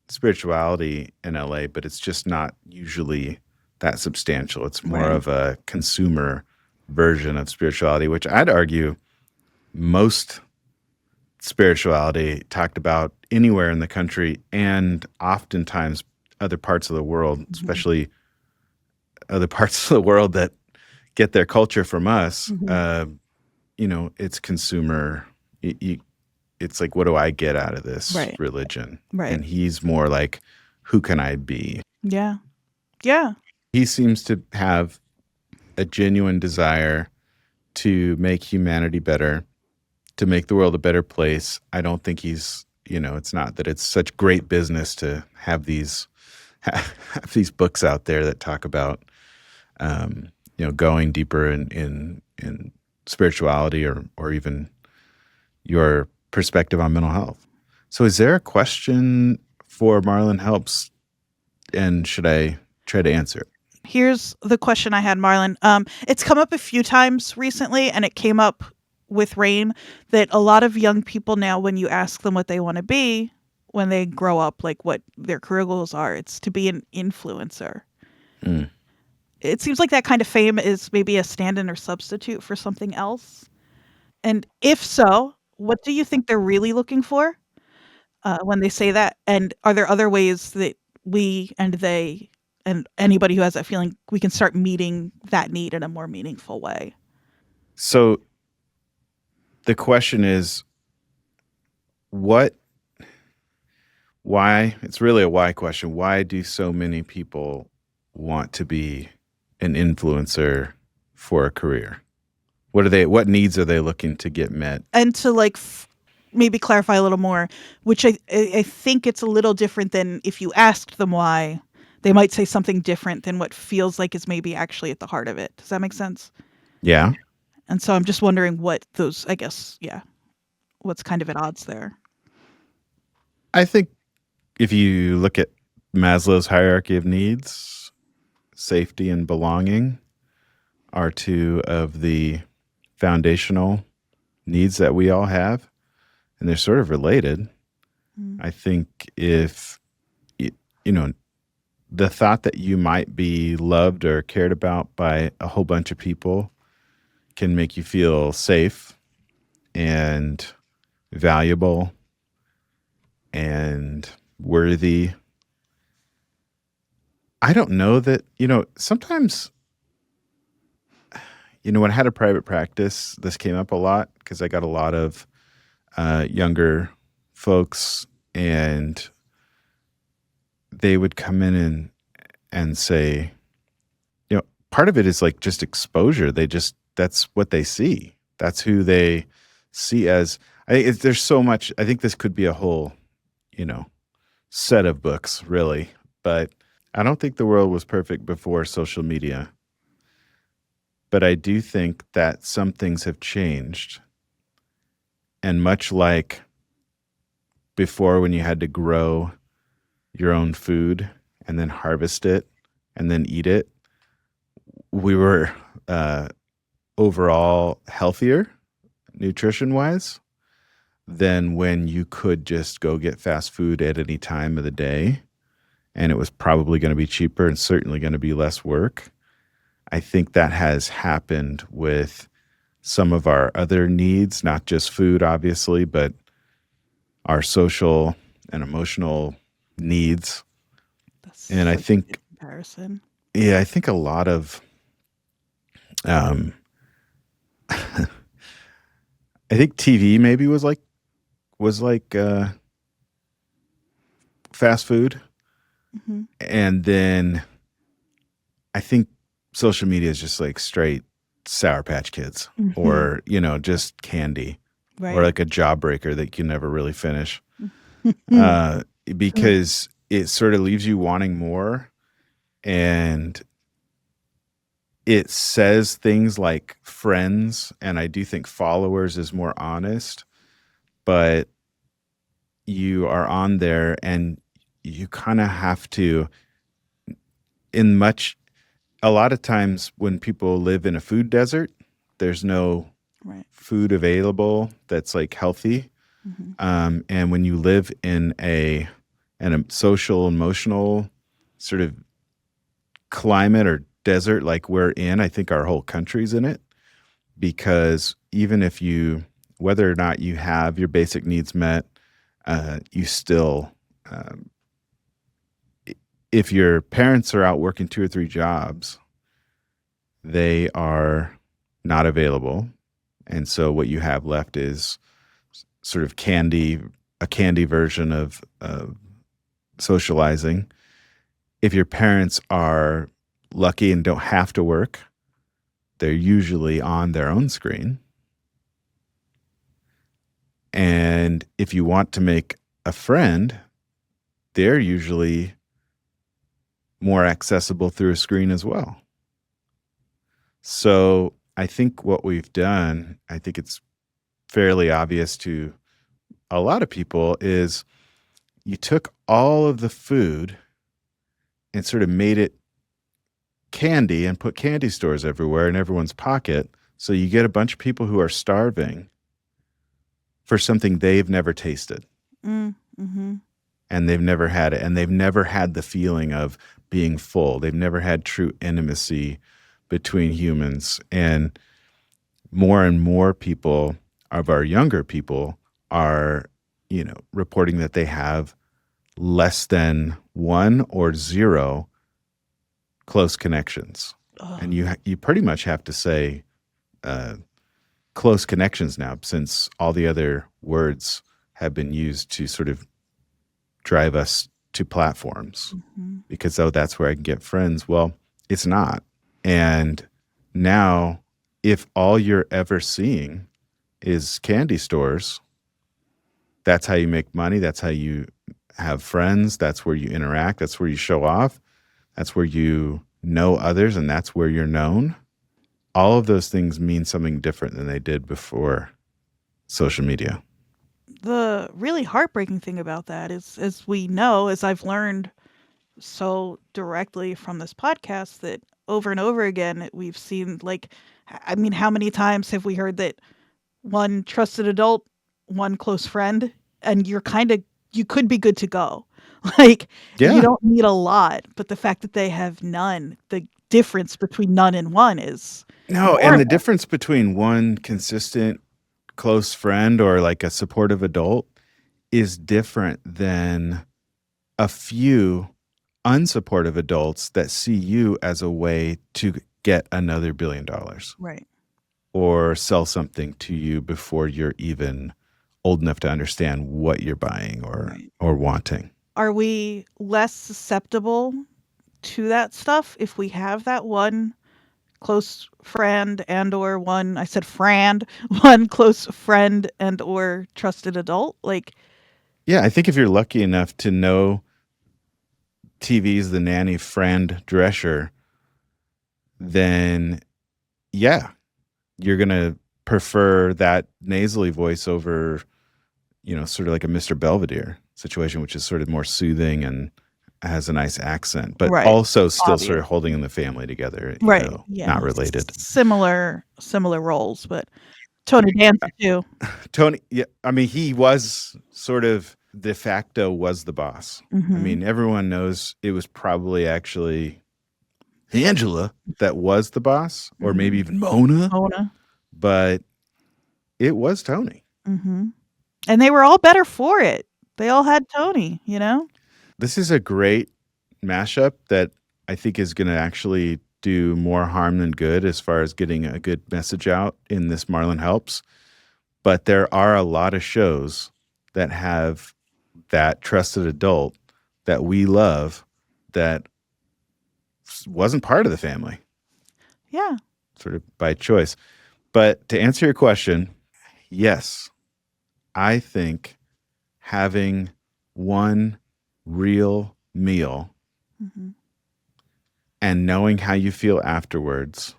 spirituality in LA, but it's just not usually that substantial. It's more Right. of a consumer version of spirituality, which I'd argue most spirituality talked about anywhere in the country and oftentimes other parts of the world, especially other parts of the world that get their culture from us. It's consumer. It's like, what do I get out of this Right. religion? Right. And he's more like, who can I be? Yeah. Yeah. He seems to have a genuine desire to make humanity better, to make the world a better place. I don't think he's, it's not that it's such great business to have these books out there that talk about, going deeper in spirituality or even your perspective on mental health. So is there a question for Marlon Helps, and should I try to answer it? Here's the question I had, Marlon. It's come up a few times recently, and it came up with Rainn, that a lot of young people now, when you ask them what they want to be when they grow up, like what their career goals are, it's to be an influencer. Mm. It seems like that kind of fame is maybe a stand-in or substitute for something else. And if so, what do you think they're really looking for when they say that? And are there other ways that we and they and anybody who has that feeling, we can start meeting that need in a more meaningful way? So the question is, why? It's really a why question. Why do so many people want to be an influencer for a career? What needs are they looking to get met? And to maybe clarify a little more, which I think it's a little different than if you asked them why, they might say something different than what feels like is maybe actually at the heart of it. Does that make sense? Yeah. And so I'm just wondering what those, I guess, what's kind of at odds there. I think if you look at Maslow's hierarchy of needs, safety and belonging are two of the foundational needs that we all have, and they're sort of related. I think if, the thought that you might be loved or cared about by a whole bunch of people can make you feel safe and valuable and worthy. I don't know that, sometimes, when I had a private practice, this came up a lot because I got a lot of younger folks, and they would come in and say, part of it is like just exposure. That's what they see. That's who they see as, there's so much, I think this could be a whole, set of books really, but I don't think the world was perfect before social media. But I do think that some things have changed. And much like before, when you had to grow your own food and then harvest it and then eat it, we were overall healthier nutrition-wise than when you could just go get fast food at any time of the day, and it was probably going to be cheaper and certainly going to be less work. I think that has happened with some of our other needs, not just food, obviously, but our social and emotional needs. That's And I such a think, good comparison. I think a lot of, I think TV maybe was like fast food. Mm-hmm. And then I think social media is just like straight Sour Patch Kids or, just candy Right. or like a jawbreaker that you can never really finish. Because it sort of leaves you wanting more, and it says things like friends, and I do think followers is more honest, but you are on there and you kind of have to, a lot of times when people live in a food desert, there's no Right. food available that's like healthy. And when you live in a social, emotional sort of climate or desert like we're in, I think our whole country's in it, because even if whether or not you have your basic needs met, you still, if your parents are out working 2 or 3 jobs, they are not available. And so what you have left is sort of a candy version of socializing. If your parents are lucky and don't have to work, they're usually on their own screen. And if you want to make a friend, they're usually more accessible through a screen as well. So I think what we've done, I think it's fairly obvious to a lot of people, is you took all of the food and sort of made it candy and put candy stores everywhere in everyone's pocket. So you get a bunch of people who are starving for something they've never tasted. Mm-hmm. And they've never had it. And they've never had the feeling of being full. They've never had true intimacy between humans. And more people of our younger people are, reporting that they have less than 1 or 0 close connections. And you pretty much have to say close connections now, since all the other words have been used to sort of drive us to platforms, because that's where I can get friends. Well, it's not. And now, if all you're ever seeing is candy stores, that's how you make money. That's how you have friends. That's where you interact. That's where you show off. That's where you know others, and that's where you're known. All of those things mean something different than they did before social media. The really heartbreaking thing about that is, as we know, as I've learned so directly from this podcast, that over and over again, we've seen, how many times have we heard that one trusted adult, one close friend, and you could be good to go. You don't need a lot, but the fact that they have none, the difference between none and one is no, and the difference between one consistent close friend or like a supportive adult is different than a few unsupportive adults that see you as a way to get another $1 billion. Right. Or sell something to you before you're even old enough to understand what you're buying or wanting. Are we less susceptible to that stuff if we have that one close friend and or one close friend and or trusted adult? Yeah, I think if you're lucky enough to know TV's The Nanny Fran Drescher, then yeah, you're going to prefer that nasally voice over, sort of like a Mr. Belvedere situation, which is sort of more soothing and has a nice accent, but also still sort of holding the family together, Yeah. Not related. Similar roles, but Tony Danza too. Tony, yeah, I mean, he was sort of de facto was the boss. I mean, everyone knows it was probably actually Angela that was the boss, or maybe even Mona. But it was Tony. And they were all better for it. They all had Tony, This is a great mashup that I think is going to actually do more harm than good as far as getting a good message out in this Marlon Helps. But there are a lot of shows that have that trusted adult that we love that wasn't part of the family. Yeah. Sort of by choice. But to answer your question, yes, I think having one real meal and knowing how you feel afterwards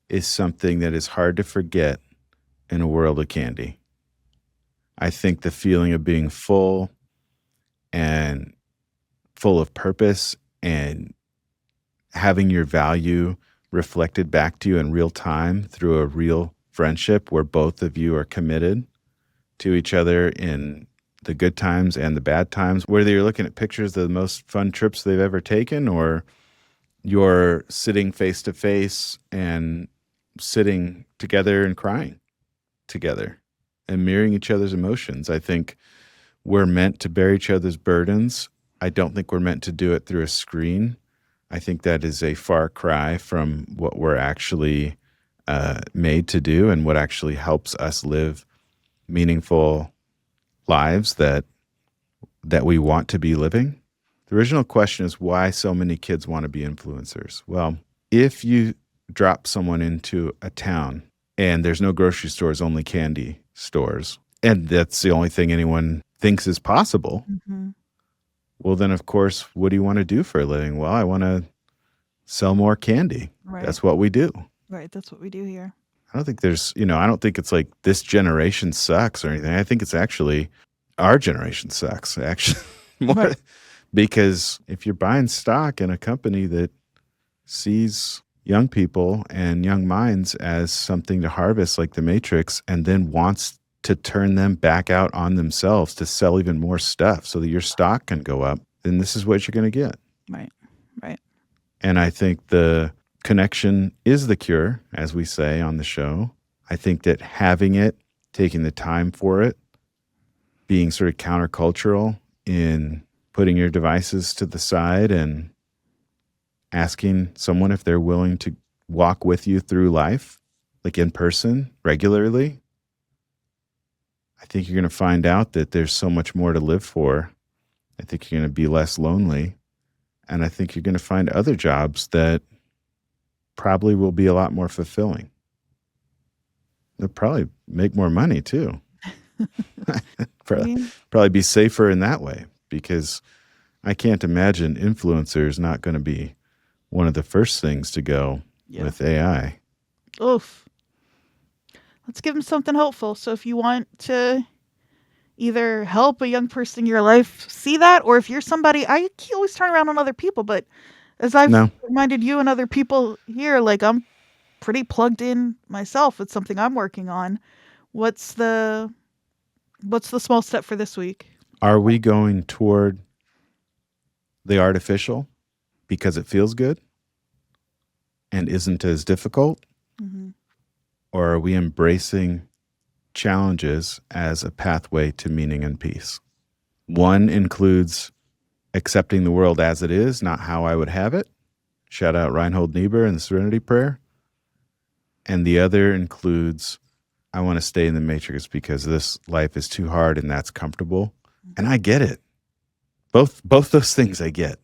is something that is hard to forget in a world of candy. I think the feeling of being full and full of purpose and having your value reflected back to you in real time through a real friendship where both of you are committed to each other in the good times and the bad times, whether you're looking at pictures of the most fun trips they've ever taken or you're sitting face to face and sitting together and crying together and mirroring each other's emotions. I think we're meant to bear each other's burdens. I don't think we're meant to do it through a screen. I think that is a far cry from what we're actually made to do and what actually helps us live meaningful lives that we want to be living. The original question is why so many kids want to be influencers. Well, if you drop someone into a town and there's no grocery stores, only candy stores, and that's the only thing anyone thinks is possible, well, then, of course, what do you want to do for a living? Well, I want to sell more candy. Right. That's what we do. Right. That's what we do here. I don't think there's, I don't think it's like this generation sucks or anything. I think it's actually our generation sucks, actually, more. Right. Because if you're buying stock in a company that sees young people and young minds as something to harvest like the Matrix and then wants to turn them back out on themselves to sell even more stuff so that your stock can go up, then this is what you're going to get. Right. Right. And I think the connection is the cure, as we say on the show. I think that having it, taking the time for it, being sort of countercultural in putting your devices to the side and asking someone if they're willing to walk with you through life, like in person, regularly, I think you're going to find out that there's so much more to live for. I think you're going to be less lonely. And I think you're going to find other jobs that probably will be a lot more fulfilling. They'll probably make more money too. Probably be safer in that way, because I can't imagine influencers not going to be one of the first things to go with AI. Oof. Let's give them something hopeful. So if you want to either help a young person in your life see that, or if you're somebody, I always turn around on other people, but as I've reminded you and other people here, like I'm pretty plugged in myself. It's something I'm working on. What's the small step for this week? Are we going toward the artificial because it feels good and isn't as difficult? Mm-hmm. Or are we embracing challenges as a pathway to meaning and peace? One includes accepting the world as it is, not how I would have it. Shout out Reinhold Niebuhr and the Serenity Prayer. And the other includes, I want to stay in the Matrix because this life is too hard and that's comfortable. And I get it. Both those things I get.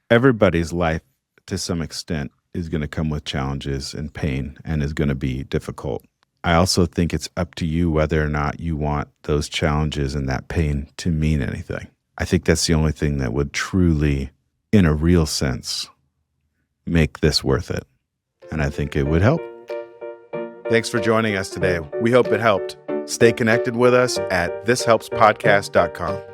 Everybody's life, to some extent, is going to come with challenges and pain and is going to be difficult. I also think it's up to you whether or not you want those challenges and that pain to mean anything. I think that's the only thing that would truly, in a real sense, make this worth it. And I think it would help. Thanks for joining us today. We hope it helped. Stay connected with us at thishelpspodcast.com.